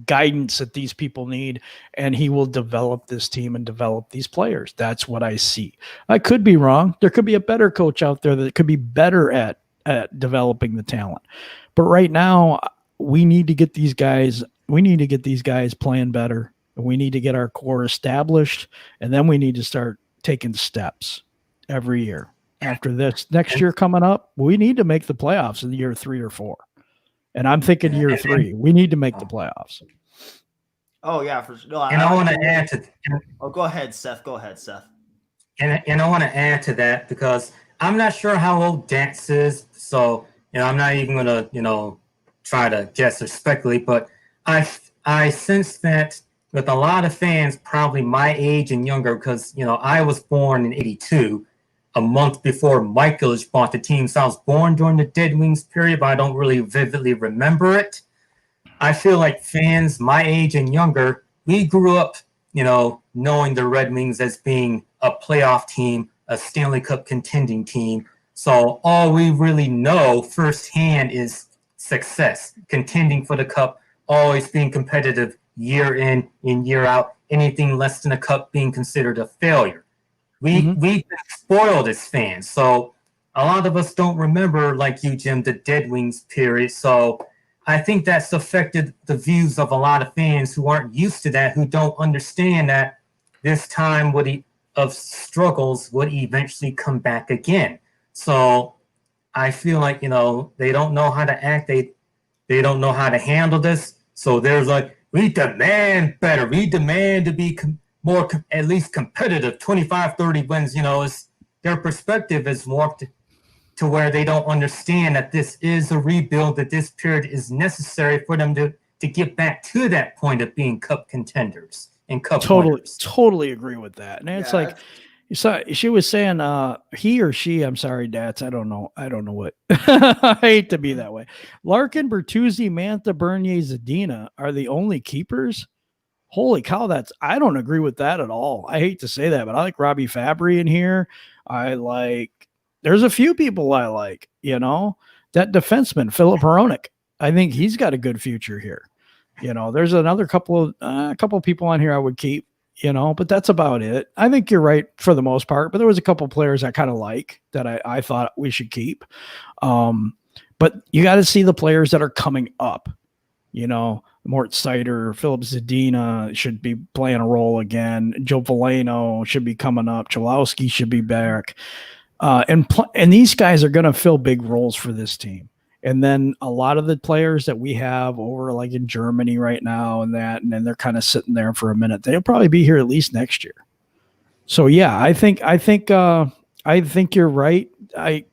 [SPEAKER 2] guidance that these people need, and he will develop this team and develop these players. That's what I see. I could be wrong. There could be a better coach out there that could be better at developing the talent. But right now, we need to get these guys. We need to get these guys playing better. We need to get our core established, and then we need to start taking steps every year. After this next year coming up, we need to make the playoffs in year 3 or 4. And I'm thinking year 3, we need to make the playoffs.
[SPEAKER 1] Oh yeah, for sure. No,
[SPEAKER 3] and I want to add to.
[SPEAKER 1] Oh, go ahead, Seth.
[SPEAKER 3] And I want to add to that because I'm not sure how old Dance is, so I'm not even gonna try to guess or speculate. But I sense that with a lot of fans, probably my age and younger, because I was born in '82. A month before Michaelis bought the team. So I was born during the Dead Wings period, but I don't really vividly remember it. I feel like fans my age and younger, we grew up, knowing the Red Wings as being a playoff team, a Stanley Cup contending team. So all we really know firsthand is success, contending for the cup, always being competitive year in and year out. Anything less than a cup being considered a failure. We've been spoiled as fans, so a lot of us don't remember, like you, Jim, the Dead Wings period. So I think that's affected the views of a lot of fans who aren't used to that, who don't understand that this time of struggles would eventually come back again. So I feel like they don't know how to act. They don't know how to handle this. So there's we demand better. We demand to be more at least competitive. 25-30 wins, their perspective is warped to where they don't understand that this is a rebuild, that this period is necessary for them to get back to that point of being cup contenders and cup winners.
[SPEAKER 2] Totally agree with that. And it's she was saying he or she, I'm sorry, Dats, I don't know what. I hate to be that way. Larkin, Bertuzzi, Mantha, Bernier, Zadina are the only keepers. Holy cow, I don't agree with that at all. I hate to say that, but I like Robbie Fabry in here. There's a few people I like, that defenseman, Philip Hronek. I think he's got a good future here. There's another couple of people on here I would keep, but that's about it. I think you're right for the most part, but there was a couple players I kind of like that I thought we should keep. But you got to see the players that are coming up, Mort Sider, Philip Zadina should be playing a role again. Joe Veleno should be coming up. Cholowski should be back. And these guys are going to fill big roles for this team. And then a lot of the players that we have over like in Germany right now and then they're kind of sitting there for a minute. They'll probably be here at least next year. So yeah, I think I think you're right. I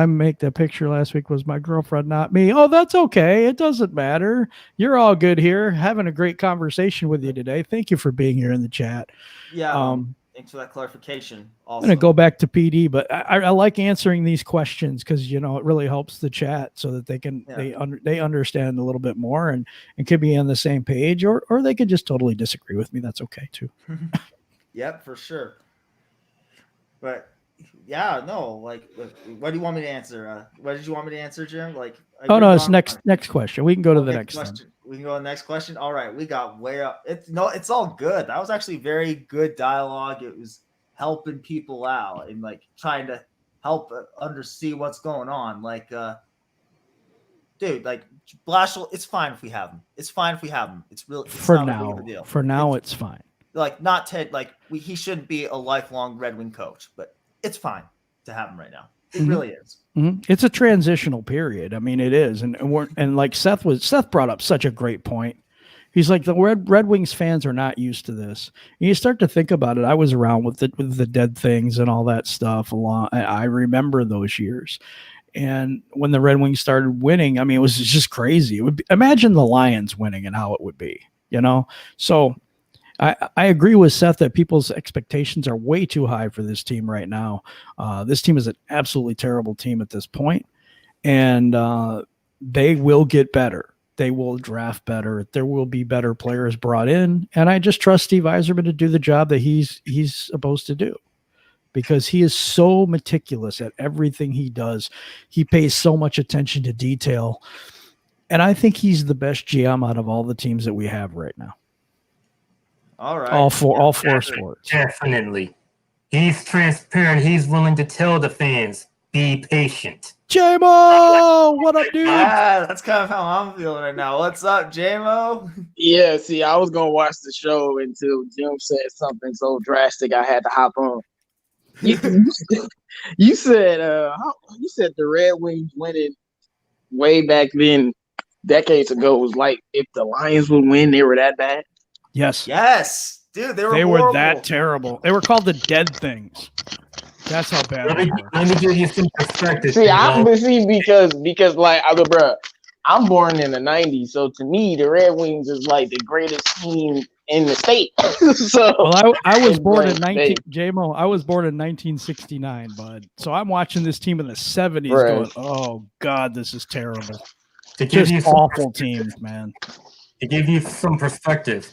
[SPEAKER 2] make that picture last week was my girlfriend, not me. Oh, that's okay. It doesn't matter. You're all good here. Having a great conversation with you today. Thank you for being here in the chat.
[SPEAKER 1] Yeah. Thanks for that clarification.
[SPEAKER 2] I'm going to go back to PD, but I like answering these questions because, it really helps the chat so that they can, they understand a little bit more and can be on the same page, or they can just totally disagree with me. That's okay too.
[SPEAKER 1] Yep, for sure. But yeah, no, like, what do you want me to answer? What did you want me to answer, Jim? Like,
[SPEAKER 2] no, it's next question. We can go to the next
[SPEAKER 1] question. We can go to the next question. All right, we got way up. It's all good. That was actually very good dialogue. It was helping people out and like trying to help see what's going on. Like, dude, like Blashill, it's fine if we have him. It's fine if we have him. It's really
[SPEAKER 2] for now. For now, it's fine.
[SPEAKER 1] Like, not Ted. Like, he shouldn't be a lifelong Red Wing coach, but it's fine to have him right now. It really is.
[SPEAKER 2] It's a transitional period. I mean, it is, and like Seth brought up such a great point. He's like, the Red Wings fans are not used to this. And you start to think about it. I was around with the dead things and all that stuff. I remember those years, and when the Red Wings started winning, I mean, it was just crazy. It would be, imagine the Lions winning and how it would be, So. I agree with Seth that people's expectations are way too high for this team right now. This team is an absolutely terrible team at this point, and they will get better. They will draft better. There will be better players brought in, and I just trust Steve Yzerman to do the job that he's supposed to do, because he is so meticulous at everything he does. He pays so much attention to detail, and I think he's the best GM out of all the teams that we have right now.
[SPEAKER 1] All right.
[SPEAKER 2] All four sports.
[SPEAKER 3] Definitely. He's transparent. He's willing to tell the fans, be patient.
[SPEAKER 2] J-Mo! What up, dude?
[SPEAKER 1] Yeah, that's kind of how I'm feeling right now. What's up, J-Mo?
[SPEAKER 4] Yeah, see, I was going to watch the show until Jim said something so drastic I had to hop on. You said the Red Wings winning way back then, decades ago, was like if the Lions would win, they were that bad.
[SPEAKER 1] Yes, dude, they
[SPEAKER 2] were that terrible. They were called the Dead Things. That's how bad they were.
[SPEAKER 3] Let me give you some perspective.
[SPEAKER 4] Because like, bro, I'm born in the '90s, so to me, the Red Wings is like the greatest team in the state. So,
[SPEAKER 2] well, I was born in J-Mo. I was born in 1969, bud. So I'm watching this team in the '70s, going, "Oh God, this is terrible." Just awful teams, man.
[SPEAKER 3] To give you some perspective.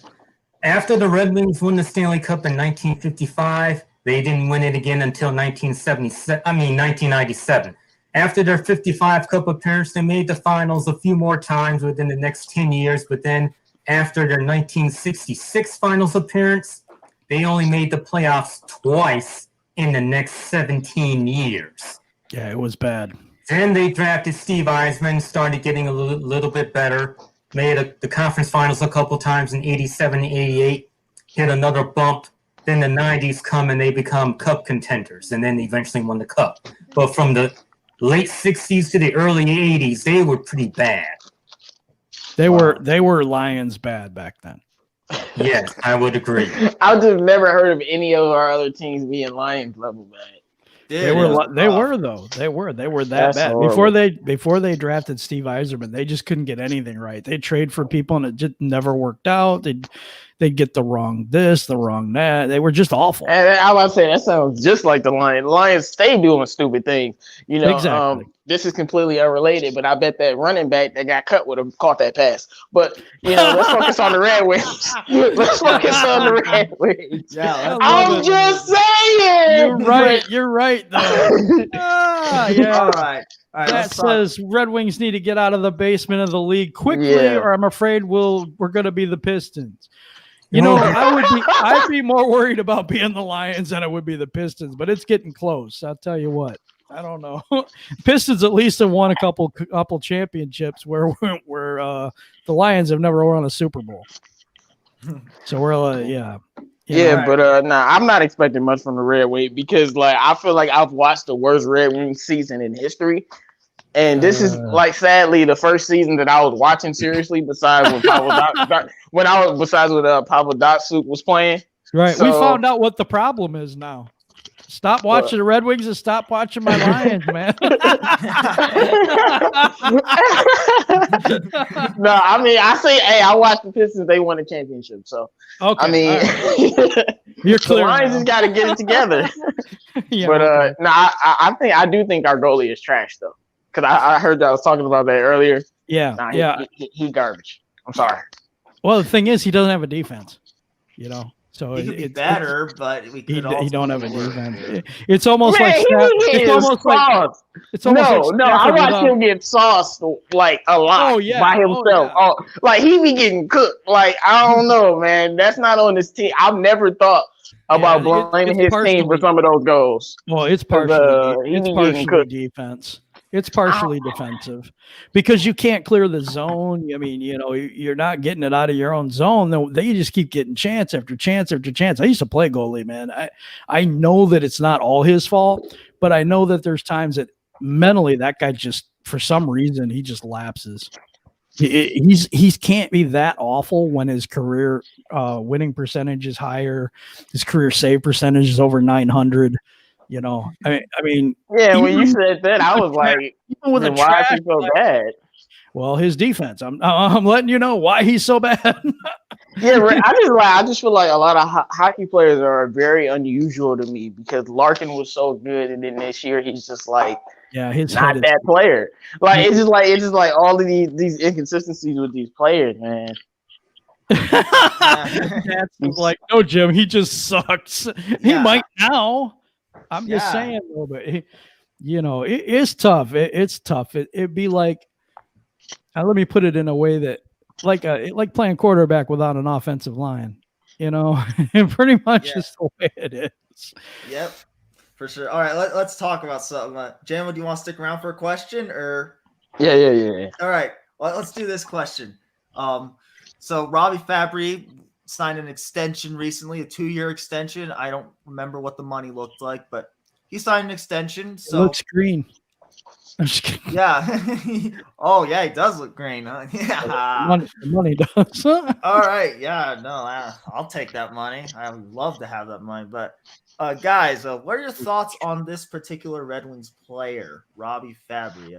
[SPEAKER 3] After the Red Wings won the Stanley Cup in 1955, they didn't win it again until 1997. After their 55 Cup appearance, they made the finals a few more times within the next 10 years. But then after their 1966 finals appearance, they only made the playoffs twice in the next 17 years.
[SPEAKER 2] Yeah, it was bad.
[SPEAKER 3] Then they drafted Steve Yzerman, started getting a little bit better. Made the conference finals a couple times in 87 and 88, hit another bump. Then the 90s come and they become cup contenders, and then eventually won the cup. But from the late 60s to the early 80s, they were pretty bad.
[SPEAKER 2] They were Lions bad back then.
[SPEAKER 3] Yes, I would agree.
[SPEAKER 4] I've just never heard of any of our other teams being Lions level bad.
[SPEAKER 2] Dude, they were that
[SPEAKER 4] That's
[SPEAKER 2] bad
[SPEAKER 4] horrible.
[SPEAKER 2] before they drafted Steve Yzerman. They just couldn't get anything right. They trade for people and it just never worked out. They'd get the wrong this, the wrong that. They were just awful.
[SPEAKER 4] And I was saying that sounds just like the Lions. The Lions stay doing stupid things.
[SPEAKER 2] Exactly.
[SPEAKER 4] This is completely unrelated, but I bet that running back that got cut would have caught that pass. But let's focus on the Red Wings. Let's focus on the Red Wings.
[SPEAKER 1] Yeah,
[SPEAKER 4] I'm just saying.
[SPEAKER 2] You're right, though. Yeah.
[SPEAKER 1] All right.
[SPEAKER 2] That says Red Wings need to get out of the basement of the league quickly, or I'm afraid we're going to be the Pistons. I'd be more worried about being the Lions than I would be the Pistons, but it's getting close. I'll tell you what. I don't know. Pistons at least have won a couple championships where the Lions have never won a Super Bowl. So we're
[SPEAKER 4] but I'm not expecting much from the Red Wings because I feel like I've watched the worst Red Wings season in history. And this is sadly the first season that I was watching seriously besides when Pavel Datsyuk was playing.
[SPEAKER 2] Right.
[SPEAKER 4] So,
[SPEAKER 2] we found out what the problem is now. Stop watching the Red Wings and stop watching my Lions, man.
[SPEAKER 4] No, I mean, I watched the Pistons. They won a championship, so
[SPEAKER 2] Okay,
[SPEAKER 4] I mean,
[SPEAKER 2] you're
[SPEAKER 4] the
[SPEAKER 2] clear.
[SPEAKER 4] Lions just got to get it together.
[SPEAKER 2] Yeah,
[SPEAKER 4] But
[SPEAKER 2] okay.
[SPEAKER 4] no, I do think our goalie is trash though, because I heard that I was talking about that earlier.
[SPEAKER 2] Yeah,
[SPEAKER 4] Nah,
[SPEAKER 2] yeah.
[SPEAKER 4] he garbage. I'm sorry.
[SPEAKER 2] Well, the thing is, he doesn't have a defense. So
[SPEAKER 1] He could be better, but we could also.
[SPEAKER 2] he don't have a defense. It's almost
[SPEAKER 4] Man,
[SPEAKER 2] like it's almost like
[SPEAKER 4] sauce.
[SPEAKER 2] it's almost like
[SPEAKER 4] No, I
[SPEAKER 2] Stafford
[SPEAKER 4] watched
[SPEAKER 2] without-
[SPEAKER 4] him get sauced like a lot
[SPEAKER 2] Oh, yeah.
[SPEAKER 4] by
[SPEAKER 2] Oh,
[SPEAKER 4] himself.
[SPEAKER 2] yeah.
[SPEAKER 4] Like he be getting cooked. Like I don't know, man. That's not on his team. I've never thought about blaming his team for some of those goals.
[SPEAKER 2] Well, it's
[SPEAKER 4] he be getting
[SPEAKER 2] partially
[SPEAKER 4] cooked.
[SPEAKER 2] defense. It's partially defensive because you can't clear the zone. I mean, you're not getting it out of your own zone. They just keep getting chance after chance after chance. I used to play goalie, man. I know that it's not all his fault, but I know that there's times that mentally that guy just, for some reason, he just lapses. He can't be that awful when his career winning percentage is higher, his career save percentage is over 900. I mean,
[SPEAKER 4] yeah. When you said that, I was like,
[SPEAKER 2] even with a
[SPEAKER 4] why is
[SPEAKER 2] trash
[SPEAKER 4] he so bad?
[SPEAKER 2] Well, his defense. I'm letting you know why he's so bad.
[SPEAKER 4] Yeah, I just feel like a lot of hockey players are very unusual to me because Larkin was so good, and then this year he's just like,
[SPEAKER 2] yeah, his
[SPEAKER 4] not
[SPEAKER 2] head
[SPEAKER 4] that player. Like it's just like all of these inconsistencies with these players, man.
[SPEAKER 2] That's like, no, Jim, he just sucks. He might now. I'm just saying, though, but it's tough. It's tough. It'd be like, let me put it in a way that, like playing quarterback without an offensive line. And pretty much is the way it is.
[SPEAKER 1] Yep, for sure. All right, let's talk about something. Jam, do you want to stick around for a question or?
[SPEAKER 4] Yeah.
[SPEAKER 1] All right, well, let's do this question. So Robbie Fabry signed an extension recently, a 2-year extension. I don't remember what the money looked like, but he signed an extension. So
[SPEAKER 2] it looks green. I'm just kidding.
[SPEAKER 1] Yeah. Oh, yeah, he does look green. Huh? Yeah.
[SPEAKER 2] The money does.
[SPEAKER 1] All right. Yeah. No, I'll take that money. I would love to have that money. But guys, what are your thoughts on this particular Red Wings player, Robbie Fabry?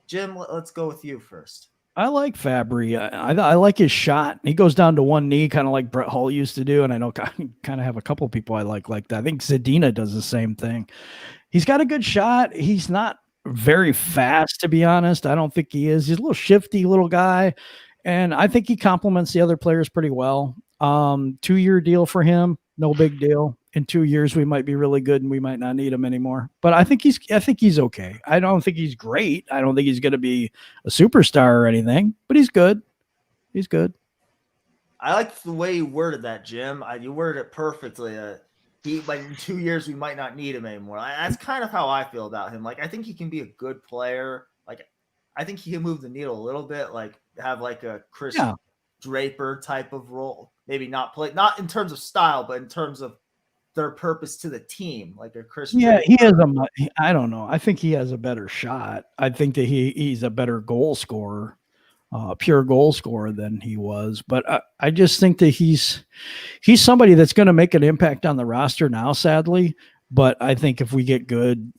[SPEAKER 1] Jim, let's go with you first.
[SPEAKER 2] I like Fabry. I like his shot. He goes down to one knee, kind of like Brett Hull used to do. And I know I kind of have a couple of people I like that. I think Zadina does the same thing. He's got a good shot. He's not very fast, to be honest. I don't think he is. He's a little shifty little guy. And I think he complements the other players pretty well. 2-year deal for him. No big deal. In 2 years, we might be really good and we might not need him anymore. But I think he's okay. I don't think he's great. I don't think he's going to be a superstar or anything, but he's good. He's good.
[SPEAKER 1] I like the way you worded that, Jim. You worded it perfectly. In 2 years, we might not need him anymore. That's kind of how I feel about him. Like, I think he can be a good player. Like, I think he can move the needle a little bit, like have like a Chris Draper type of role. Maybe not in terms of style, but in terms of their purpose to the team, like a Chris.
[SPEAKER 2] Yeah, he has I don't know. I think he has a better shot. I think that he's a better goal scorer, pure goal scorer than he was. But I just think that he's somebody that's going to make an impact on the roster now, sadly. But I think if we get good,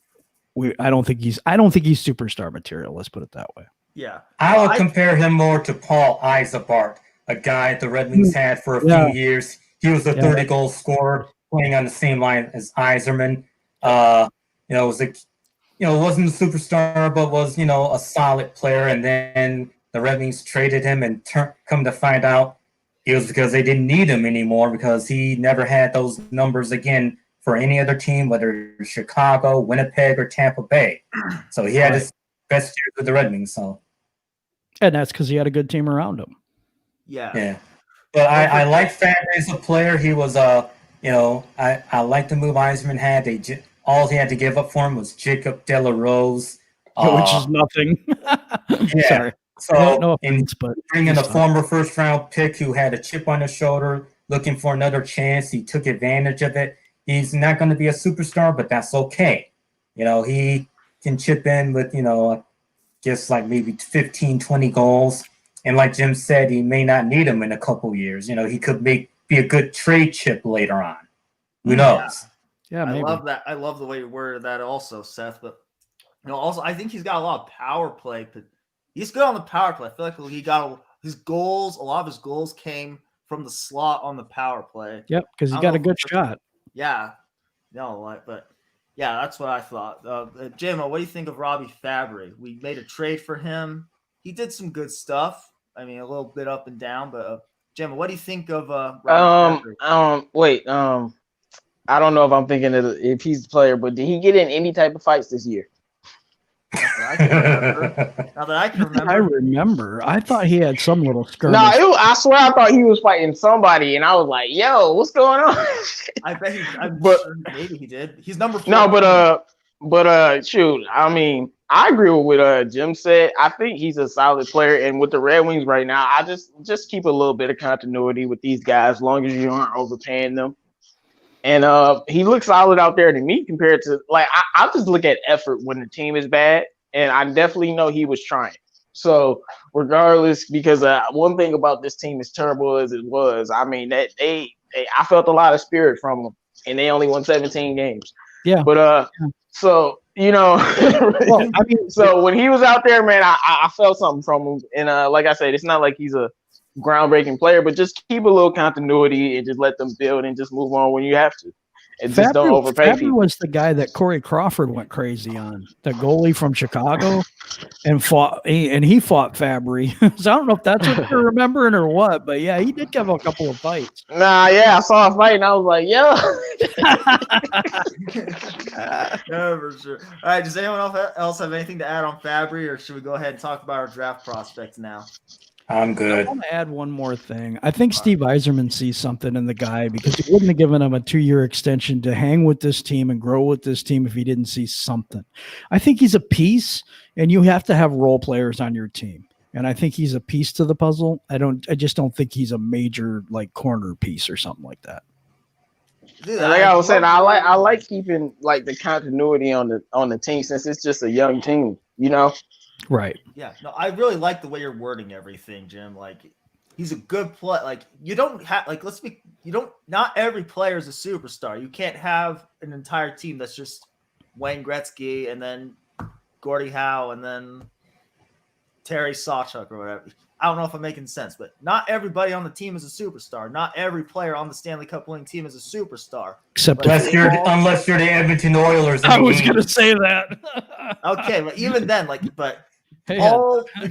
[SPEAKER 2] I don't think he's superstar material. Let's put it that way.
[SPEAKER 1] Yeah,
[SPEAKER 3] I would compare him more to Paul Eisebart, a guy the Red Wings had for a few years. He was a 30-goal scorer, playing on the same line as Yzerman. Wasn't a superstar, but was, a solid player. And then the Red Wings traded him and come to find out it was because they didn't need him anymore because he never had those numbers again for any other team, whether it was Chicago, Winnipeg, or Tampa Bay. So he had his best years with the Red Wings. So,
[SPEAKER 2] and that's because he had a good team around him.
[SPEAKER 1] Yeah.
[SPEAKER 3] But I like Fabry as a player. He was I like the move Yzerman had. All he had to give up for him was Jacob Delarose,
[SPEAKER 2] which is nothing. Sorry.
[SPEAKER 3] So
[SPEAKER 2] no offense, but
[SPEAKER 3] bringing a former first-round pick who had a chip on his shoulder, looking for another chance, he took advantage of it. He's not going to be a superstar, but that's okay. He can chip in with, just like maybe 15, 20 goals. And like Jim said, he may not need him in a couple years. He could be a good trade chip later on. Who knows?
[SPEAKER 2] Yeah,
[SPEAKER 1] I
[SPEAKER 2] maybe.
[SPEAKER 1] love that. I love the way you worded that also, Seth. But also I think he's got a lot of power play. But he's good on the power play. I feel like he got his goals. A lot of his goals came from the slot on the power play.
[SPEAKER 2] Yep, because he
[SPEAKER 1] I don't
[SPEAKER 2] got
[SPEAKER 1] know
[SPEAKER 2] a
[SPEAKER 1] if
[SPEAKER 2] good
[SPEAKER 1] it's-
[SPEAKER 2] shot.
[SPEAKER 1] Yeah, no, but yeah, that's what I thought. JMO, what do you think of Robbie Fabry? We made a trade for him. He did some good stuff. I mean, a little bit up and down, but JMO, what do you think of Robbie Fabry?
[SPEAKER 4] Wait. I don't know if I'm thinking if he's the player, but did he get in any type of fights this year?
[SPEAKER 1] Not that I can remember. Not that I can remember.
[SPEAKER 2] I remember. I thought he had some little skirmish.
[SPEAKER 4] No, I swear I thought he was fighting somebody, and I was like, "Yo, what's going on?"
[SPEAKER 1] I bet I'm
[SPEAKER 4] But-
[SPEAKER 1] sure maybe he did. He's number 4.
[SPEAKER 4] No, but shoot, I mean, I agree with what Jim said. I think he's a solid player, and with the Red Wings right now, I just keep a little bit of continuity with these guys, as long as you aren't overpaying them. And he looks solid out there to me compared to I just look at effort when the team is bad, and I definitely know he was trying. So regardless, because one thing about this team, as terrible as it was, I mean that I felt a lot of spirit from them, and they only won 17 games.
[SPEAKER 2] Yeah.
[SPEAKER 4] But so
[SPEAKER 2] Well, I mean,
[SPEAKER 4] so when he was out there, man, I felt something from him. And like I said, it's not like he's a groundbreaking player, but just keep a little continuity and just let them build and just move on when you have to. And just don't overpay
[SPEAKER 2] Fabry
[SPEAKER 4] people.
[SPEAKER 2] was the guy that Corey Crawford went crazy on, the goalie from Chicago, and he fought Fabry. So I don't know if that's what you're remembering or what, but yeah, he did have a couple of fights.
[SPEAKER 4] Nah, yeah, I saw a fight and I was like, yo.
[SPEAKER 1] No, for sure. All right, does anyone else have anything to add on Fabry, or should we go ahead and talk about our draft prospects now?
[SPEAKER 3] I'm
[SPEAKER 2] I
[SPEAKER 3] good.
[SPEAKER 2] want to add one more thing. I think Steve Yzerman sees something in the guy because he wouldn't have given him a 2-year extension to hang with this team and grow with this team if he didn't see something. I think he's a piece, and you have to have role players on your team. And I think he's a piece to the puzzle. I just don't think he's a major corner piece or something like that.
[SPEAKER 1] Dude,
[SPEAKER 4] Like I was saying, I like keeping the continuity on the team since it's just a young team, you know.
[SPEAKER 2] Right.
[SPEAKER 1] Yeah, no, I really like the way you're wording everything, Jim. He's a good player. You don't have not every player is a superstar. You can't have an entire team that's just Wayne Gretzky and then Gordie Howe and then Terry Sawchuk or whatever. I don't know if I'm making sense, but not everybody on the team is a superstar. Not every player on the Stanley Cup winning team is a superstar.
[SPEAKER 2] Except
[SPEAKER 1] Like,
[SPEAKER 3] Unless you're the Edmonton Oilers.
[SPEAKER 2] I was going to say that.
[SPEAKER 1] Okay, but even then,
[SPEAKER 2] Hey,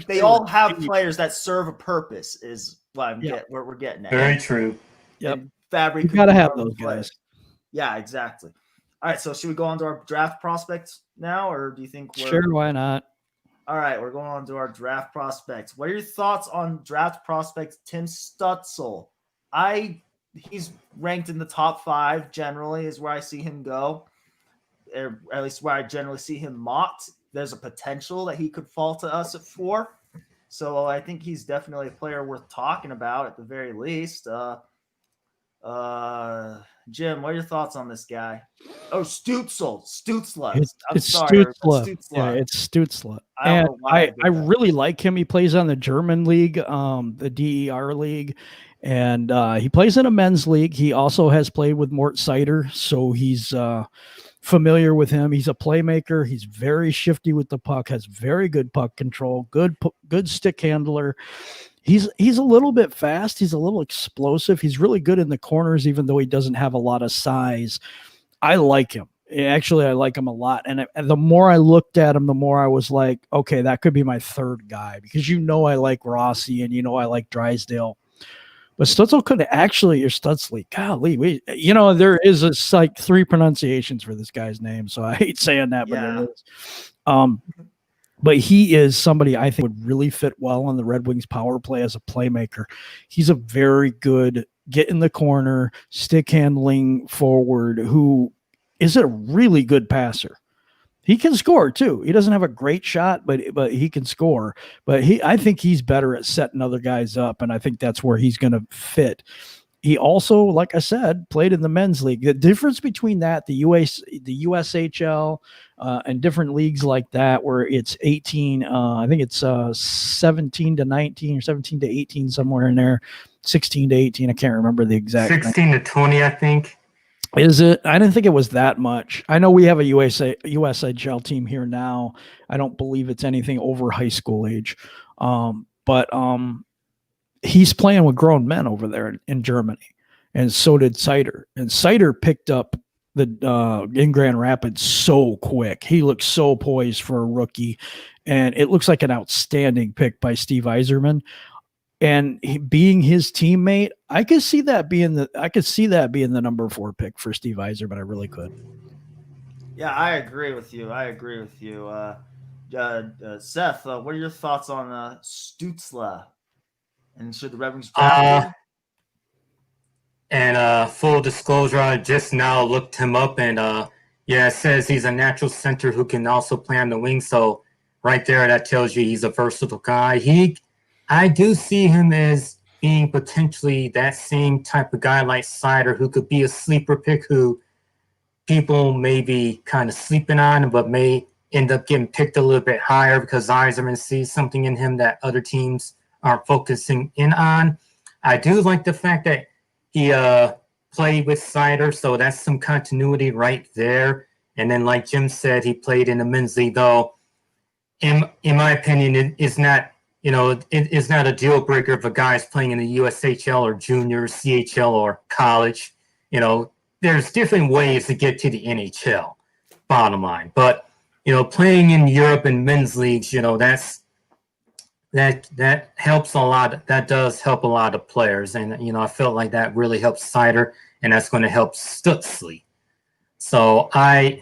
[SPEAKER 1] they all have players that serve a purpose. Is what what we're getting at.
[SPEAKER 3] Very true.
[SPEAKER 2] Yep.
[SPEAKER 1] And Fabry
[SPEAKER 2] You
[SPEAKER 1] could
[SPEAKER 2] got to
[SPEAKER 1] be
[SPEAKER 2] have
[SPEAKER 1] one of
[SPEAKER 2] those
[SPEAKER 1] players.
[SPEAKER 2] guys.
[SPEAKER 1] Yeah, exactly. All right, so should we go on to our draft prospects now, or do you think we're
[SPEAKER 2] Sure, why not?
[SPEAKER 1] All right, we're going on to our draft prospects. What are your thoughts on draft prospects Tim Stutzel? He's ranked in the top 5 generally is where I see him go, or at least where I generally see him mocked. There's a potential that he could fall to us at 4. So I think he's definitely a player worth talking about at the very least. Jim, what are your thoughts on this guy? Oh, Stutzla. I'm
[SPEAKER 2] It's
[SPEAKER 1] sorry.
[SPEAKER 2] Stutzla. Yeah, it's Stutzla.
[SPEAKER 1] I don't
[SPEAKER 2] And
[SPEAKER 1] know why I did
[SPEAKER 2] I
[SPEAKER 1] that.
[SPEAKER 2] really like him. He plays on the German league, the DER league, and he plays in a men's league. He also has played with Mort Seider, so he's familiar with him. He's a playmaker. He's very shifty with the puck, has very good puck control, good stick handler. He's a little bit fast. He's a little explosive. He's really good in the corners, even though he doesn't have a lot of size. I like him. Actually, I like him a lot. And the more I looked at him, the more I was like, okay, that could be my 3rd guy, because I like Rossi and I like Drysdale. But Stutzel could actually, or Stutzley, golly, there is 3 pronunciations for this guy's name, so I hate saying that, but
[SPEAKER 1] Yeah.
[SPEAKER 2] it is. But he is somebody I think would really fit well on the Red Wings power play as a playmaker. He's a very good get in the corner, stick handling forward who is a really good passer. He can score too. He doesn't have a great shot, but he can score. But I think he's better at setting other guys up, and I think that's where he's going to fit. He also, like I said, played in the men's league. The difference between that, the USHL, and different leagues like that, where it's 18, I think it's 17 to 19 or 17 to 18, somewhere in there, 16 to 18. I can't remember the exact
[SPEAKER 3] 16 to 20, I think.
[SPEAKER 2] Is it? I didn't think it was that much. I know we have a USHL team here now. I don't believe it's anything over high school age. But he's playing with grown men over there in Germany. And so did Sider. And Sider picked up the in Grand Rapids so quick. He looks so poised for a rookie. And it looks like an outstanding pick by Steve Yzerman. And being his teammate, I could see that being the number 4 pick for Steve Yzerman. I really could.
[SPEAKER 1] Yeah, I agree with you. Seth, what are your thoughts on Stützle? And should the Red Wings draft him?
[SPEAKER 3] And full disclosure, I just now looked him up, and it says he's a natural center who can also play on the wing. So right there, that tells you he's a versatile guy. I do see him as being potentially that same type of guy like Sider, who could be a sleeper pick who people may be kind of sleeping on, but may end up getting picked a little bit higher because Yzerman sees something in him that other teams aren't focusing in on. I do like the fact that he played with Sider, so that's some continuity right there. And then, like Jim said, he played in the men's league, though. In my opinion, it is not. It is not a deal breaker if a guy is playing in the USHL or junior, CHL, or college. There's different ways to get to the NHL, bottom line. But, playing in Europe and men's leagues, that helps a lot. That does help a lot of players. And, I felt like that really helps Sider, and that's going to help Stützle. So if I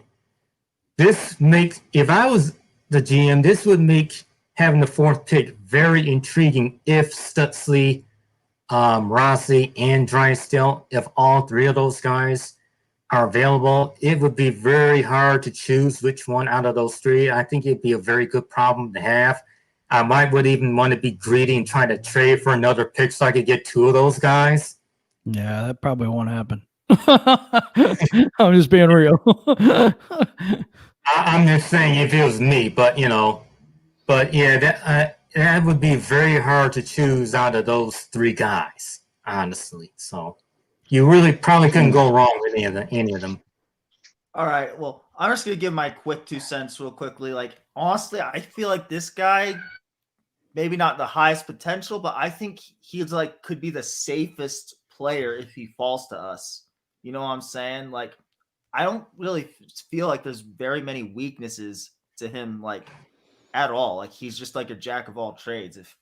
[SPEAKER 3] was the GM, this would make having the 4th pick very intriguing if Stützle, Rossi, and Drysdale, if all 3 of those guys are available, it would be very hard to choose which one out of those 3. I think it'd be a very good problem to have. I would even want to be greedy and try to trade for another pick so I could get 2 of those guys.
[SPEAKER 2] Yeah, that probably won't happen. I'm just being real.
[SPEAKER 3] I'm just saying if it was me, but that would be very hard to choose out of those 3 guys, honestly. So you really probably couldn't go wrong with any of them.
[SPEAKER 1] All right. Well, I'm just gonna give my quick 2 cents real quickly. Like, honestly, I feel like this guy, maybe not the highest potential, but I think he's could be the safest player if he falls to us. You know what I'm saying? Like, I don't really feel like there's very many weaknesses to him, at all. He's just a jack of all trades, if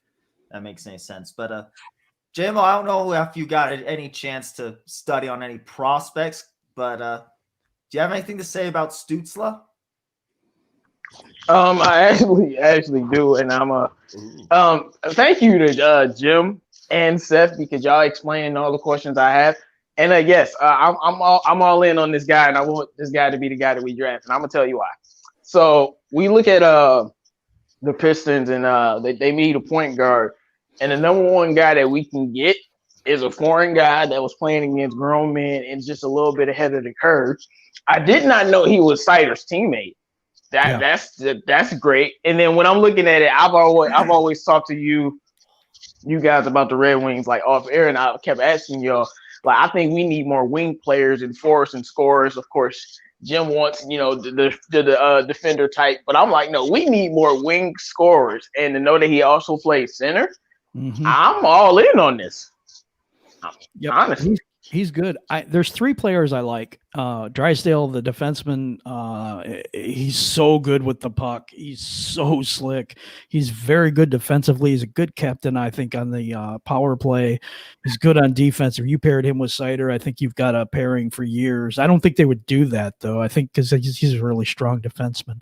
[SPEAKER 1] that makes any sense. But JMO, I don't know if you got any chance to study on any prospects, but do you have anything to say about Stützle?
[SPEAKER 4] I actually do, and thank you to Jim and Seth because y'all explained all the questions I have. And yes, I'm all in on this guy, and I want this guy to be the guy that we draft, and I'm gonna tell you why. So we look at the Pistons, and they need a point guard, and the number 1 guy that we can get is a foreign guy that was playing against grown men and just a little bit ahead of the curve. I did not know he was Sider's teammate. That's great. And then when I'm looking at it, I've always talked to you guys about the Red Wings off air, and I kept asking y'all I think we need more wing players and forwards and scorers. Of course, Jim wants the defender type, but I'm like, no, we need more wing scorers. And to know that he also plays center, I'm all in on this.
[SPEAKER 2] Yep.
[SPEAKER 4] Honestly.
[SPEAKER 2] He's good. There's 3 players I like. Drysdale, the defenseman, he's so good with the puck. He's so slick. He's very good defensively. He's a good captain, I think, on the power play. He's good on defense. If you paired him with Sider, I think you've got a pairing for years. I don't think they would do that, though. I think because he's a really strong defenseman.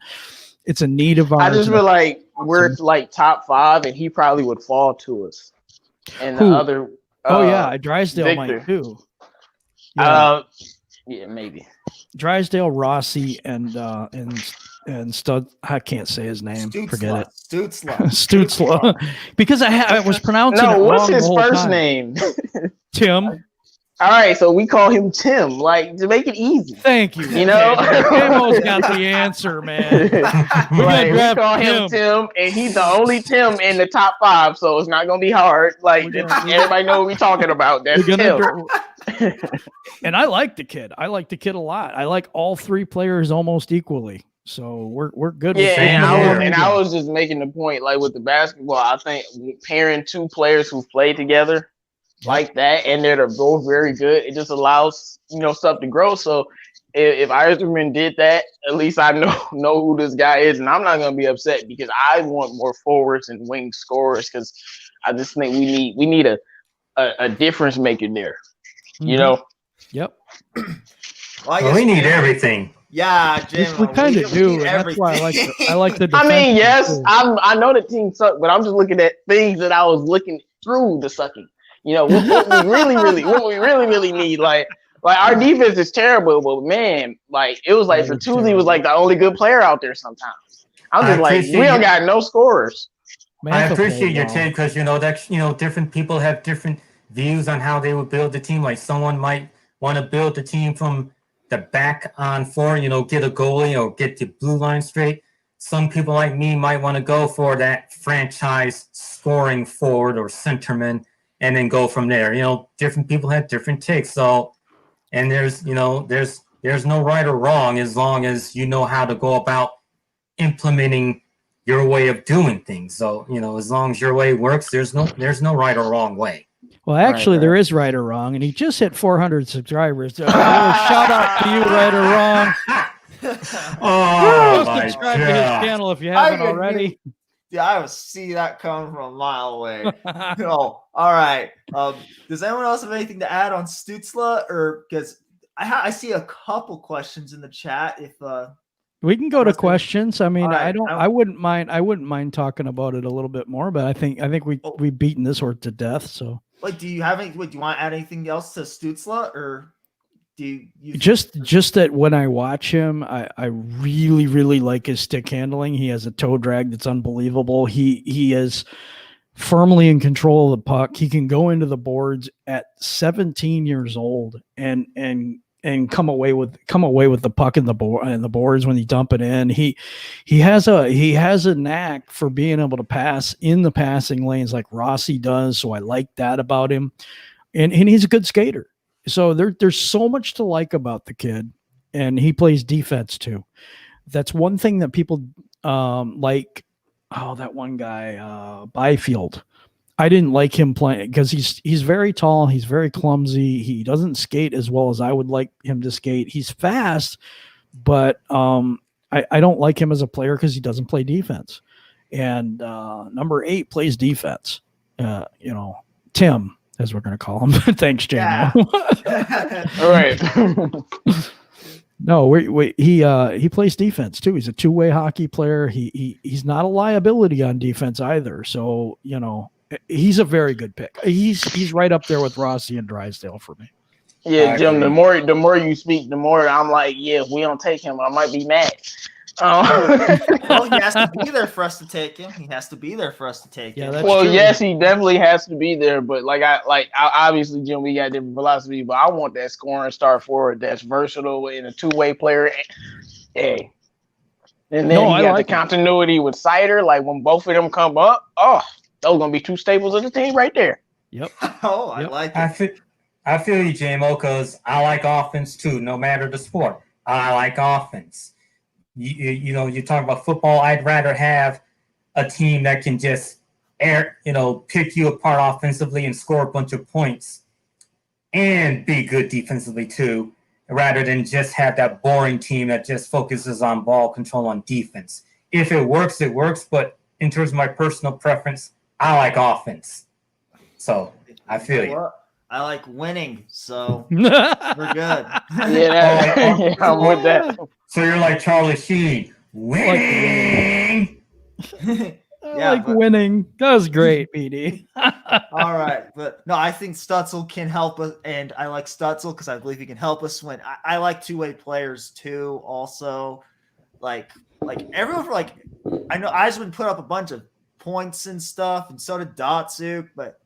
[SPEAKER 2] It's a need of ours.
[SPEAKER 4] I just feel like we're top 5, and he probably would fall to us. And the other...
[SPEAKER 2] Drysdale
[SPEAKER 4] Victor
[SPEAKER 2] might too.
[SPEAKER 4] Yeah, maybe
[SPEAKER 2] Drysdale, Rossi, and Stud. I can't say his name.
[SPEAKER 1] Stützle.
[SPEAKER 2] Forget it.
[SPEAKER 1] Stützle.
[SPEAKER 2] Because I was pronouncing it wrong.
[SPEAKER 4] What's his
[SPEAKER 2] the whole
[SPEAKER 4] first
[SPEAKER 2] time.
[SPEAKER 4] name?
[SPEAKER 2] Tim.
[SPEAKER 4] All right, so we call him Tim, like to make it easy.
[SPEAKER 2] Thank you.
[SPEAKER 4] You know?
[SPEAKER 2] Camo's got the answer, man.
[SPEAKER 4] Like, we
[SPEAKER 2] draft
[SPEAKER 4] call him Tim, and he's the only Tim in the top 5, so it's not gonna be hard. Like everybody know what we're talking about. That's Tim.
[SPEAKER 2] And I like the kid. I like the kid a lot. I like all 3 players almost equally. So we're good.
[SPEAKER 4] Yeah,
[SPEAKER 2] with
[SPEAKER 4] I was just making the point, like with the basketball, I think pairing 2 players who play together like that, and they're both very good, it just allows stuff to grow. So if Iserman did that, at least I know who this guy is, and I'm not gonna be upset because I want more forwards and wing scorers because I just think we need a difference maker there.
[SPEAKER 2] Mm-hmm. Yep.
[SPEAKER 3] Well, we need everything.
[SPEAKER 1] Yeah, Jim.
[SPEAKER 2] We kind of do, and that's why I like the.
[SPEAKER 4] I mean, yes, I know the team suck, but I'm just looking at things that I was looking through the sucking. What we really need, like our defense is terrible, but man, like it was like Bertuzzi was like the only good player out there sometimes. I'm just like, we don't got no scorers.
[SPEAKER 3] I appreciate your take because different people have different views on how they would build the team. Like someone might want to build the team from the back on forward, get a goalie or get the blue line straight. Some people like me might want to go for that franchise scoring forward or centerman and then go from there. Different people have different takes. So, and there's no right or wrong as long as you know how to go about implementing your way of doing things. So, as long as your way works, there's no right or wrong way.
[SPEAKER 2] Well, actually, there is right or wrong, and he just hit 400 subscribers. So shout out to you, right or wrong. Subscribe to his channel if you haven't already.
[SPEAKER 1] Yeah, I would see that coming from a mile away. All right. Does anyone else have anything to add on Stützle? Or because I see a couple questions in the chat. If
[SPEAKER 2] we can go to questions. I mean,
[SPEAKER 1] right.
[SPEAKER 2] I wouldn't mind talking about it a little bit more, but I think we've beaten this horse to death. So,
[SPEAKER 1] do you have any? Do you want to add anything else to Stützle, or do you
[SPEAKER 2] just that when I watch him, I really, really like his stick handling. He has a toe drag that's unbelievable. He is firmly in control of the puck. He can go into the boards at 17 years old and come away with the puck in the boards when you dump it in. He has a knack for being able to pass in the passing lanes like Rossi does. So I like that about him, and he's a good skater. So there's so much to like about the kid, and he plays defense too. That's one thing that people like. Oh, that one guy, Byfield. I didn't like him playing because he's very tall. He's very clumsy. He doesn't skate as well as I would like him to skate. He's fast, but I don't like him as a player because he doesn't play defense. And number 8 plays defense. Tim, as we're going to call him. Thanks, Jamie.
[SPEAKER 1] Yeah.
[SPEAKER 4] All right.
[SPEAKER 2] No, he plays defense too. He's a two-way hockey player. He's not a liability on defense either. So, he's a very good pick. He's right up there with Rossi and Drysdale for me.
[SPEAKER 4] Yeah, Jim, the more you speak, the more I'm like, yeah, if we don't take him, I might be mad.
[SPEAKER 1] Well, he has to be there for us to take him. He has to be there for us to take him.
[SPEAKER 4] Well, true. Yes, he definitely has to be there. But I obviously, Jim, we got different philosophy. But I want that scoring star forward that's versatile and a two-way player. Hey, and then you got the continuity with Sider. Like when both of them come up, those gonna be 2 staples of the team right there.
[SPEAKER 2] Yep.
[SPEAKER 1] I like it.
[SPEAKER 3] I feel you, JMO, because I like offense too. No matter the sport, I like offense. You talk about football. I'd rather have a team that can just pick you apart offensively and score a bunch of points and be good defensively too, rather than just have that boring team that just focuses on ball control on defense. If it works, it works. But in terms of my personal preference, I like offense. So I feel you.
[SPEAKER 1] I like winning, so we're good.
[SPEAKER 4] Yeah, I'm with that.
[SPEAKER 3] So you're like Charlie Sheen, winning.
[SPEAKER 2] Winning. That was great, PD.
[SPEAKER 1] All right, but no, I think Stützle can help us, and I like Stützle because I believe he can help us win. I like two-way players too. Also, like everyone, I know Eisman put up a bunch of points and stuff, and so did Datsuk, but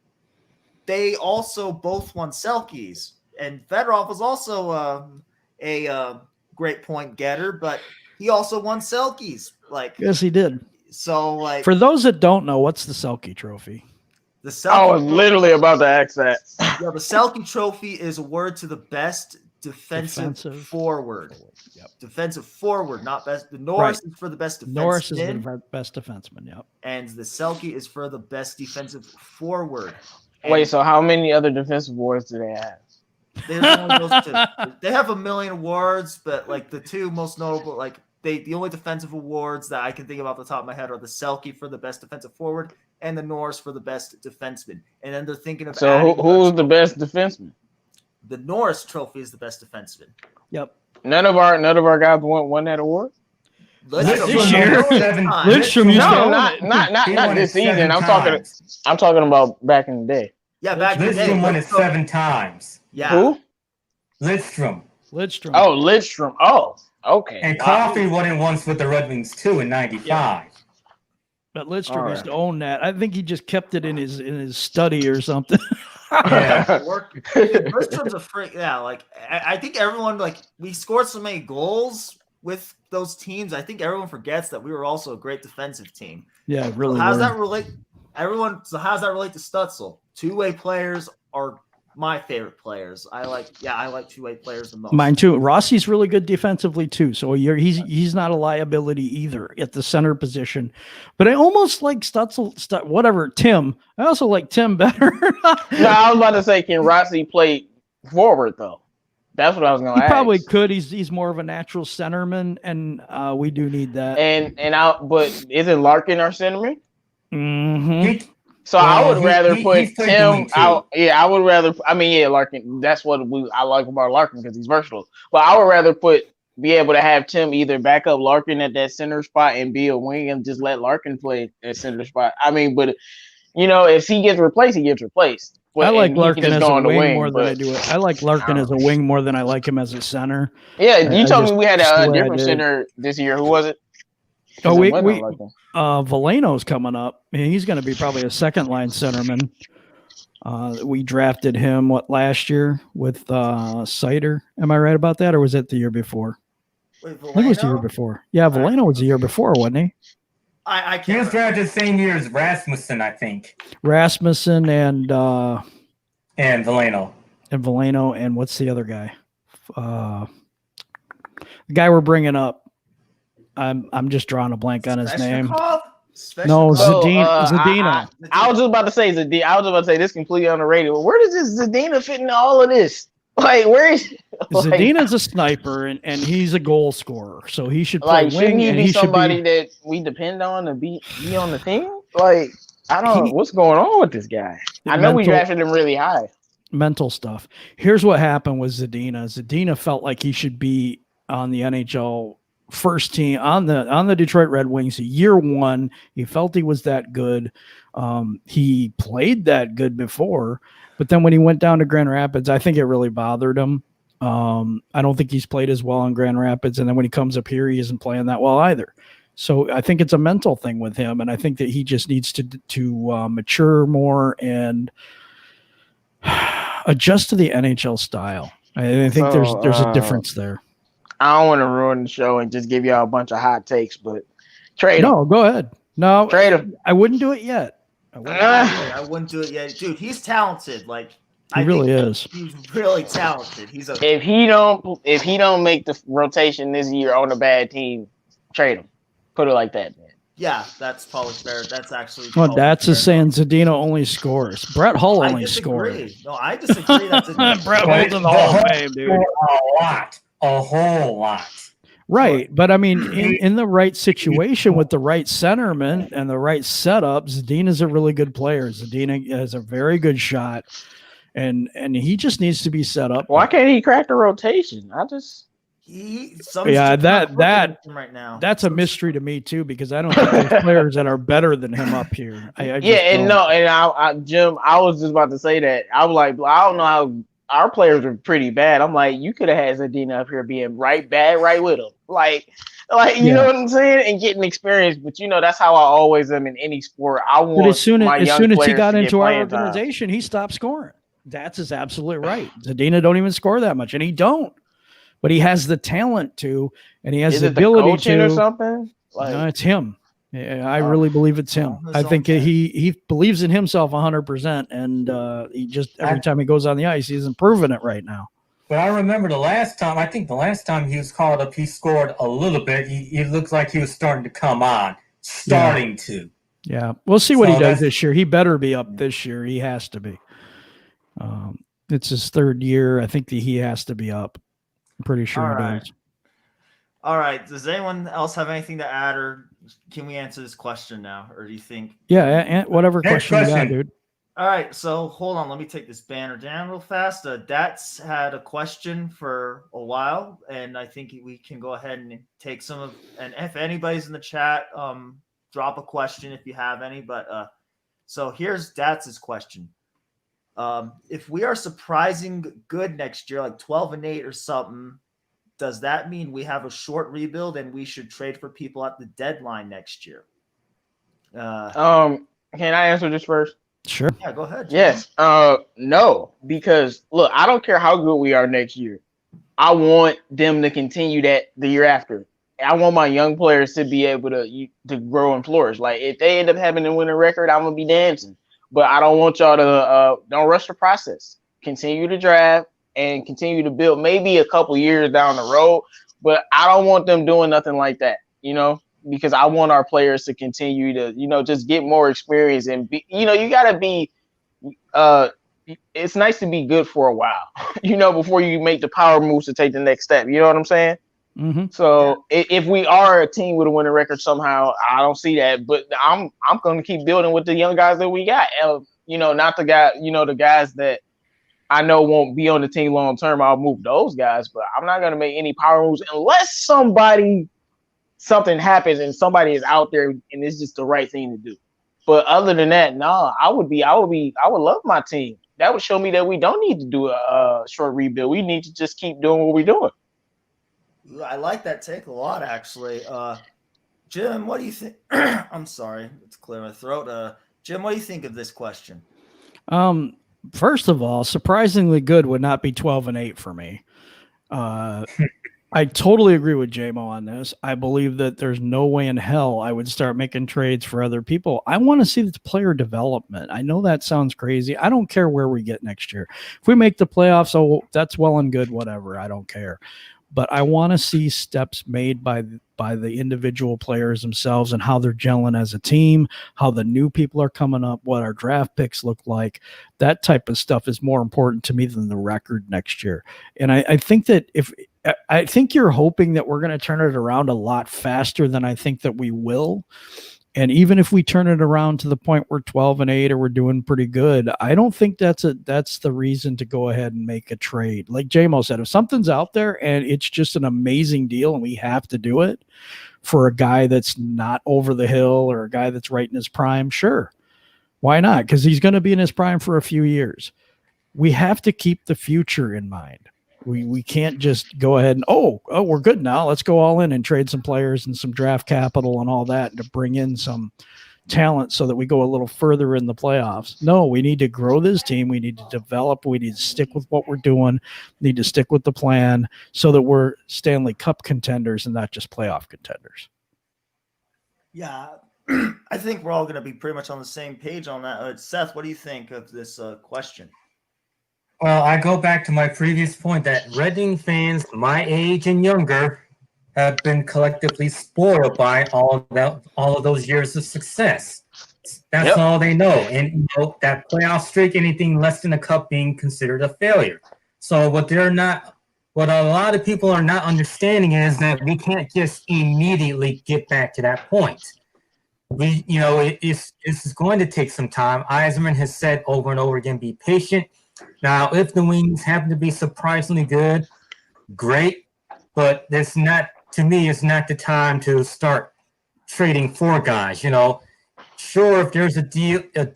[SPEAKER 1] they also both won Selkies. and Fedorov was also a great point getter, but he also won Selkies. Like,
[SPEAKER 2] Yes, he did.
[SPEAKER 1] so like
[SPEAKER 2] For those that don't know, what's the Selke Trophy?
[SPEAKER 1] the
[SPEAKER 4] I was
[SPEAKER 1] Selkie,
[SPEAKER 4] literally about to ask that.
[SPEAKER 1] yeah, the Selkie Trophy is awarded to the best defensive forward.
[SPEAKER 2] Yep.
[SPEAKER 1] Defensive forward, not best. The Norris is for the best defenseman.
[SPEAKER 2] Norris is the best defenseman. Yep.
[SPEAKER 1] And the Selkie is for the best defensive forward.
[SPEAKER 4] Wait, so how many other defensive awards do they have?
[SPEAKER 1] There's only those two. They have a million awards, but like the two most notable, like the only defensive awards that I can think of off the top of my head are the Selkie for the best defensive forward and the Norris for the best defenseman. And then they're thinking of
[SPEAKER 4] So who's the best defenseman?
[SPEAKER 1] The Norris Trophy is the best defenseman.
[SPEAKER 2] Yep.
[SPEAKER 4] None of our guys won that award.
[SPEAKER 2] Lidstrom used
[SPEAKER 4] No,
[SPEAKER 2] to
[SPEAKER 4] not this season. I'm talking about back in the day.
[SPEAKER 1] Yeah, back in the day.
[SPEAKER 3] Lidstrom won it 7 times.
[SPEAKER 1] Yeah.
[SPEAKER 4] Who?
[SPEAKER 3] Lidstrom.
[SPEAKER 4] Oh, Lidstrom. Oh, okay.
[SPEAKER 3] And Coffey won it once with the Red Wings too in '95.
[SPEAKER 2] Yeah. But Lidstrom used to own that. I think he just kept it in his study or something.
[SPEAKER 3] Yeah.
[SPEAKER 1] Lidstrom's a freak. Yeah, like I think everyone, like, we scored so many goals with those teams. I think everyone forgets that we were also a great defensive team.
[SPEAKER 2] Yeah, really.
[SPEAKER 1] So how does that relate? So how does that relate to Stutzel? Two-way players are my favorite players. I like two-way players the most.
[SPEAKER 2] Mine too. Rossi's really good defensively too. So he's not a liability either at the center position. But I almost like Stutzel, Tim. I also like Tim better.
[SPEAKER 4] No, I was about to say, can Rossi play forward though? That's what I was going to ask.
[SPEAKER 2] He probably could. He's more of a natural centerman, and we do need that.
[SPEAKER 4] But isn't Larkin our centerman?
[SPEAKER 2] Mm-hmm.
[SPEAKER 4] So I would rather put Tim out. Yeah, I would rather. I mean, yeah, Larkin. That's what I like about Larkin because he's versatile. But I would rather be able to have Tim either back up Larkin at that center spot and be a wing and just let Larkin play at center spot. I mean, but if he gets replaced, he gets replaced.
[SPEAKER 2] I like Larkin as a wing more than I do it. I like Larkin as a wing more than I like him as a center.
[SPEAKER 4] Yeah, you told me we had a different center this year. Who was it?
[SPEAKER 2] Oh, Veleno's coming up. I mean, he's going to be probably a second line centerman. We drafted him last year with Sider. Am I right about that, or was it the year before?
[SPEAKER 1] Wait,
[SPEAKER 2] I think it was the year before. Yeah, Veleno was the year before, wasn't he?
[SPEAKER 1] I can't.
[SPEAKER 3] He was drafted the same year as Rasmussen, I think.
[SPEAKER 2] Rasmussen and
[SPEAKER 3] Veleno.
[SPEAKER 2] And Veleno, and what's the other guy? The guy we're bringing up. I'm just drawing a blank on his name. No, Zadina.
[SPEAKER 4] I was just about to say Zadina. I was about to say this completely underrated. Where does this Zadina fit into all of this? Like, where is
[SPEAKER 2] Zadina's a sniper and he's a goal scorer, so he should play wing.
[SPEAKER 4] Shouldn't he be somebody that we depend on to be on the team? Like, I don't know what's going on with this guy. I know we drafted him really high.
[SPEAKER 2] Mental stuff. Here's what happened with Zadina. Zadina felt like he should be on the NHL first team on the Detroit Red Wings year one. He felt he was that good. He played that good before, but then when he went down to Grand Rapids, I think it really bothered him. I don't think he's played as well in Grand Rapids, and then when he comes up here, he isn't playing that well either. So I think it's a mental thing with him, and I think that he just needs to mature more and adjust to the NHL style. I think there's a difference there.
[SPEAKER 4] I don't want to ruin the show and just give y'all a bunch of hot takes, but trade him.
[SPEAKER 2] No, go ahead. No,
[SPEAKER 4] trade him.
[SPEAKER 2] I wouldn't do it yet.
[SPEAKER 1] I wouldn't do it yet, dude. He's talented. Like,
[SPEAKER 2] he really is.
[SPEAKER 1] He's really talented.
[SPEAKER 4] If he don't make the rotation this year on a bad team, trade him. Put it like that, man.
[SPEAKER 1] Yeah, that's probably fair. That's actually.
[SPEAKER 2] Well, that's a saying Zadina only scores. Brett Hull only scores.
[SPEAKER 1] No, I disagree. That's
[SPEAKER 2] Brett Hull's in the Hall of Fame, dude.
[SPEAKER 3] A whole lot.
[SPEAKER 2] Right. But I mean, in the right situation with the right centerman and the right setup, Zadina's a really good player. Zadina has a very good shot, and he just needs to be set up.
[SPEAKER 4] Why can't he crack the rotation?
[SPEAKER 1] Right now.
[SPEAKER 2] That's a mystery to me too, because I don't think there's players that are better than him up here.
[SPEAKER 4] Jim, I was just about to say that. I was like, I don't know how our players are pretty bad. I'm like, you could have had Zadina up here being right with him. Like you know what I'm saying? And getting experience. But that's how I always am in any sport. I want
[SPEAKER 2] as soon as he got into our
[SPEAKER 4] organization,
[SPEAKER 2] he stopped scoring. That's is absolutely right. Zadina don't even score that much, and he don't. But he has the talent to, and he has the ability
[SPEAKER 4] coaching
[SPEAKER 2] to.
[SPEAKER 4] or something.
[SPEAKER 2] No, it's him. Yeah, I really believe it's him. I think he believes in himself 100%, and he just every time he goes on the ice, he's improving it right now.
[SPEAKER 3] But I remember the last time he was called up, he scored a little bit. He looked like he was starting to come on, to.
[SPEAKER 2] Yeah, we'll see what he does this year. He better be up this year. He has to be. It's his third year. I think that he has to be up. I'm pretty sure he does.
[SPEAKER 1] All right. Does anyone else have anything to add, or can we answer this question now, or do you think?
[SPEAKER 2] Yeah, whatever question you got, dude.
[SPEAKER 1] All right, so hold on. Let me take this banner down real fast. Dats had a question for a while, and I think we can go ahead and take some of. And if anybody's in the chat, drop a question if you have any. But so here's Dats's question. If we are surprising good next year, like 12-8 or something, does that mean we have a short rebuild and we should trade for people at the deadline next year?
[SPEAKER 4] Can I answer this first?
[SPEAKER 2] Sure.
[SPEAKER 1] Yeah, go ahead. Jim.
[SPEAKER 4] Yes. No, because look, I don't care how good we are next year. I want them to continue that the year after. I want my young players to be able to grow and flourish. Like if they end up having a winning record, I'm gonna be dancing. But I don't want y'all to don't rush the process. Continue to draft and continue to build. Maybe a couple years down the road, but I don't want them doing nothing like that. Because I want our players to continue to, just get more experience and be, you gotta be, it's nice to be good for a while, before you make the power moves to take the next step. You know what I'm saying?
[SPEAKER 2] Mm-hmm.
[SPEAKER 4] So if we are a team with a winning record somehow, I don't see that, but I'm going to keep building with the young guys that we got. Not the guy, the guys that I know won't be on the team long term. I'll move those guys, but I'm not going to make any power moves unless something happens and somebody is out there and it's just the right thing to do. But other than that, no, I would love my team. That would show me that we don't need to do a short rebuild. We need to just keep doing what we're doing.
[SPEAKER 1] I like that take a lot, actually. Jim, what do you think? I'm sorry, it's clear my throat. Jim, what do you think of this question?
[SPEAKER 2] First of all, surprisingly good would not be 12-8 for me. I totally agree with JMO on this. I believe that there's no way in hell I would start making trades for other people. I want to see the player development. I know that sounds crazy. I don't care where we get next year. If we make the playoffs, that's well and good, whatever. I don't care. But I want to see steps made by the individual players themselves and how they're gelling as a team, how the new people are coming up, what our draft picks look like. That type of stuff is more important to me than the record next year. And I think that I think you're hoping that we're going to turn it around a lot faster than I think that we will. And even if we turn it around to the point we're 12-8 or we're doing pretty good, I don't think that's the reason to go ahead and make a trade. Like JMO said, if something's out there and it's just an amazing deal and we have to do it for a guy that's not over the hill or a guy that's right in his prime, sure. Why not? Because he's going to be in his prime for a few years. We have to keep the future in mind. We can't just go ahead and, we're good now. Let's go all in and trade some players and some draft capital and all that to bring in some talent so that we go a little further in the playoffs. No, we need to grow this team. We need to develop. We need to stick with what we're doing. We need to stick with the plan so that we're Stanley Cup contenders and not just playoff contenders.
[SPEAKER 1] Yeah, I think we're all going to be pretty much on the same page on that. Seth, what do you think of this question?
[SPEAKER 3] Well, I go back to my previous point that Red Wing fans my age and younger have been collectively spoiled by all of those years of success. That's all they know. And that playoff streak, anything less than a cup being considered a failure. So what a lot of people are not understanding is that we can't just immediately get back to that point. It's going to take some time. Yzerman has said over and over again, be patient. Now, if the Wings happen to be surprisingly good, great, but it's not the time to start trading for guys. Sure, if there's a deal that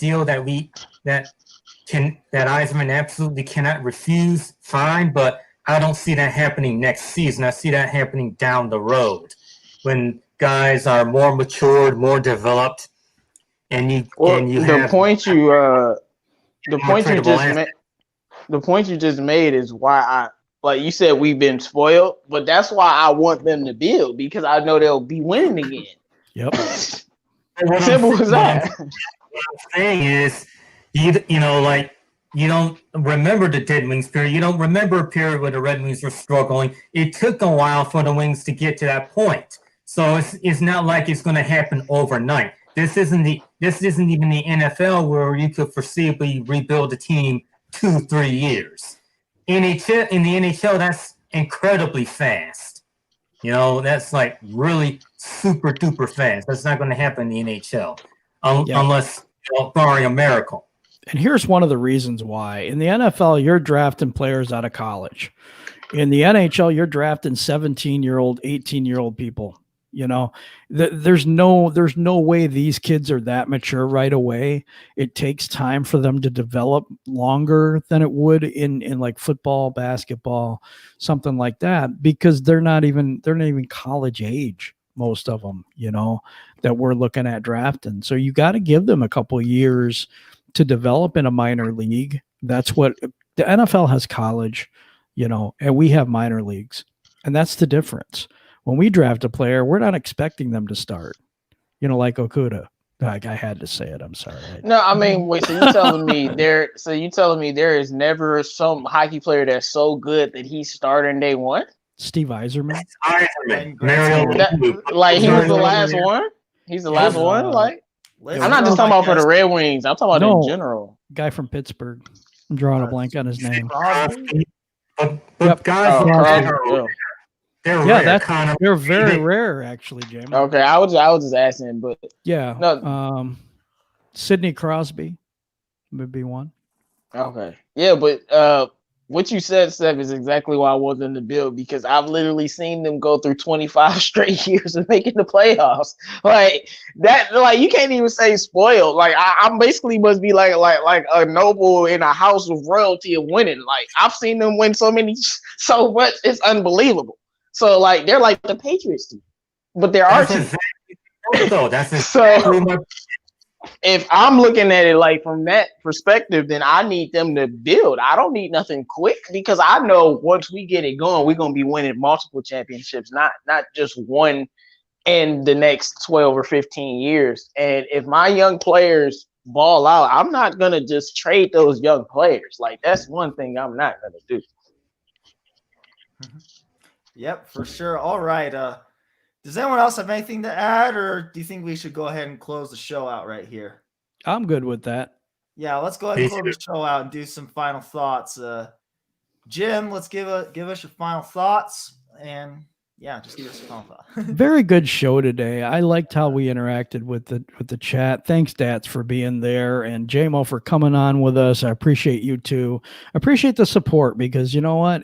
[SPEAKER 3] Yzerman absolutely cannot refuse, fine, but I don't see that happening next season. I see that happening down the road when guys are more matured, more developed, and you have
[SPEAKER 4] the point you just made. the point you just made is why like you said, we've been spoiled, but that's why I want them to build, because I know they'll be winning again.
[SPEAKER 2] Yep.
[SPEAKER 4] Simple as that.
[SPEAKER 3] What I'm saying is, you know, like, you don't remember the Dead Wings period. You don't remember a period where the Red Wings were struggling. It took a while for the Wings to get to that point. So it's not like it's going to happen overnight. This isn't even the NFL where you could foreseeably rebuild a team 2-3 years. In the NHL, that's incredibly fast. You know, that's like really super duper fast. That's not going to happen in the NHL unless, you know, barring a miracle.
[SPEAKER 2] And here's one of the reasons why. In the NFL, you're drafting players out of college. In the NHL, you're drafting 17-year-old, 18-year-old people. You know, there's no way these kids are that mature right away. It takes time for them to develop longer than it would in like football, basketball, something like that, because they're not even college age, most of them, you know, that we're looking at drafting. So you got to give them a couple of years to develop in a minor league. That's what the NFL has, college, you know, and we have minor leagues, and that's the difference. When we draft a player, we're not expecting them to start, you know, like Okuda. Like, I had to say it. I'm sorry.
[SPEAKER 4] No, I mean, wait. So you telling me there is never some hockey player that's so good that he's starting day one?
[SPEAKER 2] Steve Yzerman.
[SPEAKER 4] Like he was the last one. He's the last one. Like, I'm not just talking about for the Red Wings. I'm talking about in general.
[SPEAKER 2] Guy from Pittsburgh. I'm drawing a blank on his name.
[SPEAKER 3] But guys, they're rare.
[SPEAKER 2] They're very rare, actually, Jamie.
[SPEAKER 4] Okay, I was just asking, but
[SPEAKER 2] yeah, no. Sidney Crosby would be one.
[SPEAKER 4] Okay, yeah, but what you said, Steph, is exactly why I want them to build, because I've literally seen them go through 25 straight years of making the playoffs. Like that, like you can't even say spoiled. Like I basically must be like a noble in a house of royalty of winning. Like I've seen them win so much, it's unbelievable. So like they're like the Patriots team, but there are teams. So if I'm looking at it like from that perspective, then I need them to build. I don't need nothing quick, because I know once we get it going, we're gonna be winning multiple championships, not just one in the next 12 or 15 years. And if my young players ball out, I'm not gonna just trade those young players. Like that's one thing I'm not gonna do.
[SPEAKER 1] Yep, for sure. All right. Does anyone else have anything to add, or do you think we should go ahead and close the show out right here?
[SPEAKER 2] I'm good with that.
[SPEAKER 1] Yeah, let's go ahead and close the show out and do some final thoughts. Jim, let's give us your final thoughts, and yeah, just give us your final thoughts.
[SPEAKER 2] Very good show today. I liked how we interacted with the chat. Thanks, Dats, for being there, and JMO for coming on with us. I appreciate you too. I appreciate the support, because you know what,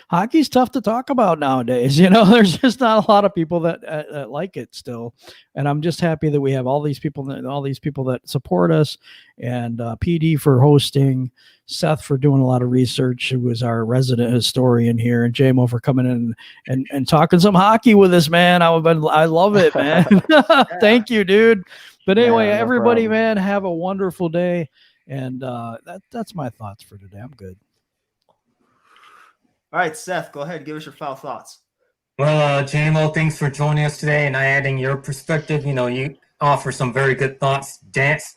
[SPEAKER 2] hockey's tough to talk about nowadays. You know, there's just not a lot of people that like it still, and I'm just happy that we have all these people that support us, and PD for hosting, Seth for doing a lot of research, who was our resident historian here, and JMO for coming in and talking some hockey with us, man. I love it, man. Thank you, dude. But anyway, no everybody, problem. Man, have a wonderful day, and that's my thoughts for today. I'm good.
[SPEAKER 1] All right, Seth, go ahead. Give us your final thoughts.
[SPEAKER 3] Well, JMO, thanks for joining us today and adding your perspective. You know, you offer some very good thoughts. Dance,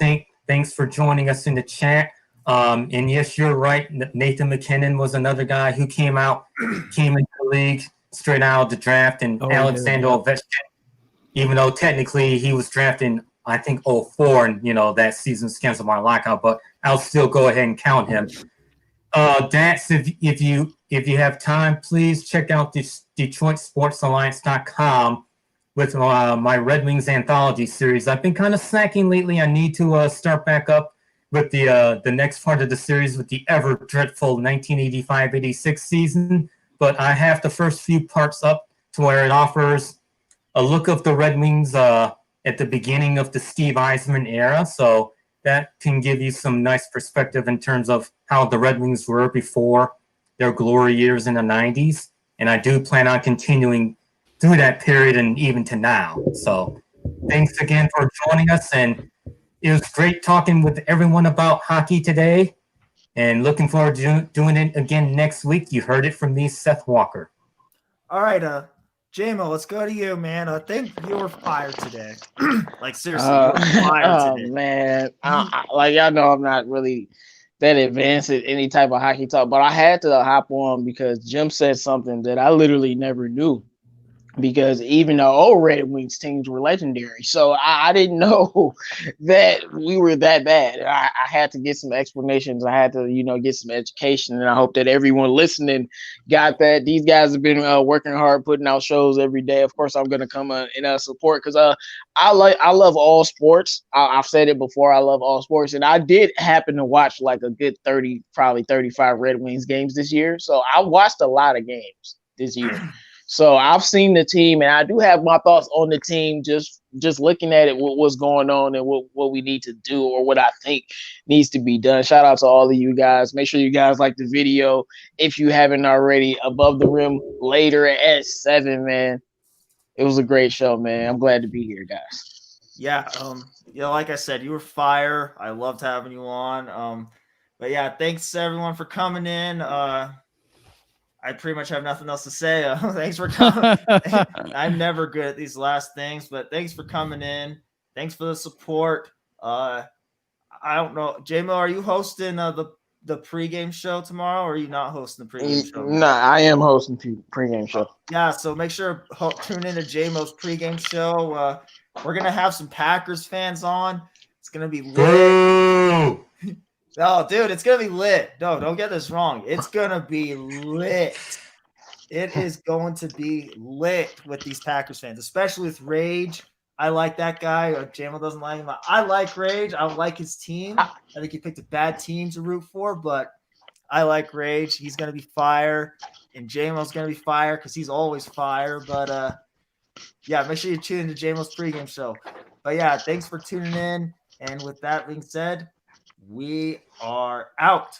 [SPEAKER 3] thanks for joining us in the chat. And yes, you're right. Nathan McKinnon was another guy who came into the league straight out of the draft, and Alexander Ovechkin, even though technically he was drafted, I think, 2004, and you know that season's canceled by lockout, but I'll still go ahead and count him. Dance, if you have time, please check out this DetroitSportsAlliance.com with my Red Wings anthology series. I've been kind of slacking lately. I need to start back up with the next part of the series with the ever dreadful 1985-86 season. But I have the first few parts up to where it offers a look of the Red Wings at the beginning of the Steve Yzerman era. So that can give you some nice perspective in terms of how the Red Wings were before their glory years in the 90s. And I do plan on continuing through that period and even to now. So thanks again for joining us. And it was great talking with everyone about hockey today. And looking forward to doing it again next week. You heard it from me, Seth Walker.
[SPEAKER 1] All right, JMO, let's go to you, man. I think you were fired today. Like seriously, you were fired
[SPEAKER 4] Oh
[SPEAKER 1] today.
[SPEAKER 4] man, like y'all know, I'm not really that advanced at any type of hockey talk, but I had to hop on because Jim said something that I literally never knew. Because even the old Red Wings teams were legendary, so I didn't know that we were that bad. I had to get some explanations. I had to, get some education, and I hope that everyone listening got that. These guys have been working hard, putting out shows every day. Of course, I'm gonna come and support because I love all sports. I've said it before. I love all sports, and I did happen to watch like a good 30, probably 35 Red Wings games this year. So I watched a lot of games this year. So I've seen the team, and I do have my thoughts on the team. Just looking at it, what's going on, and what we need to do, or what I think needs to be done. Shout out to all of you guys. Make sure you guys like the video if you haven't already. Above the Rim later at 7, man. It was a great show, man. I'm glad to be here, guys.
[SPEAKER 1] Yeah, like I said, you were fire. I loved having you on. But yeah, thanks everyone for coming in. I pretty much have nothing else to say. Thanks for coming. I'm never good at these last things, but thanks for coming in. Thanks for the support. I don't know, JMO, are you hosting the pregame show tomorrow, or are you not hosting the pregame show?
[SPEAKER 4] Nah, I am hosting the pregame show.
[SPEAKER 1] Yeah, so make sure tune in to JMO's pregame show. We're gonna have some Packers fans on. It's gonna be lit. Oh, dude, it's going to be lit. No, don't get this wrong. It's going to be lit. It is going to be lit with these Packers fans, especially with Rage. I like that guy. JMO doesn't like him. I like Rage. I like his team. I think he picked a bad team to root for, but I like Rage. He's going to be fire, and JMO's going to be fire because he's always fire. But, yeah, make sure you tune into JMO's pregame show. But, yeah, thanks for tuning in. And with that being said, we are out.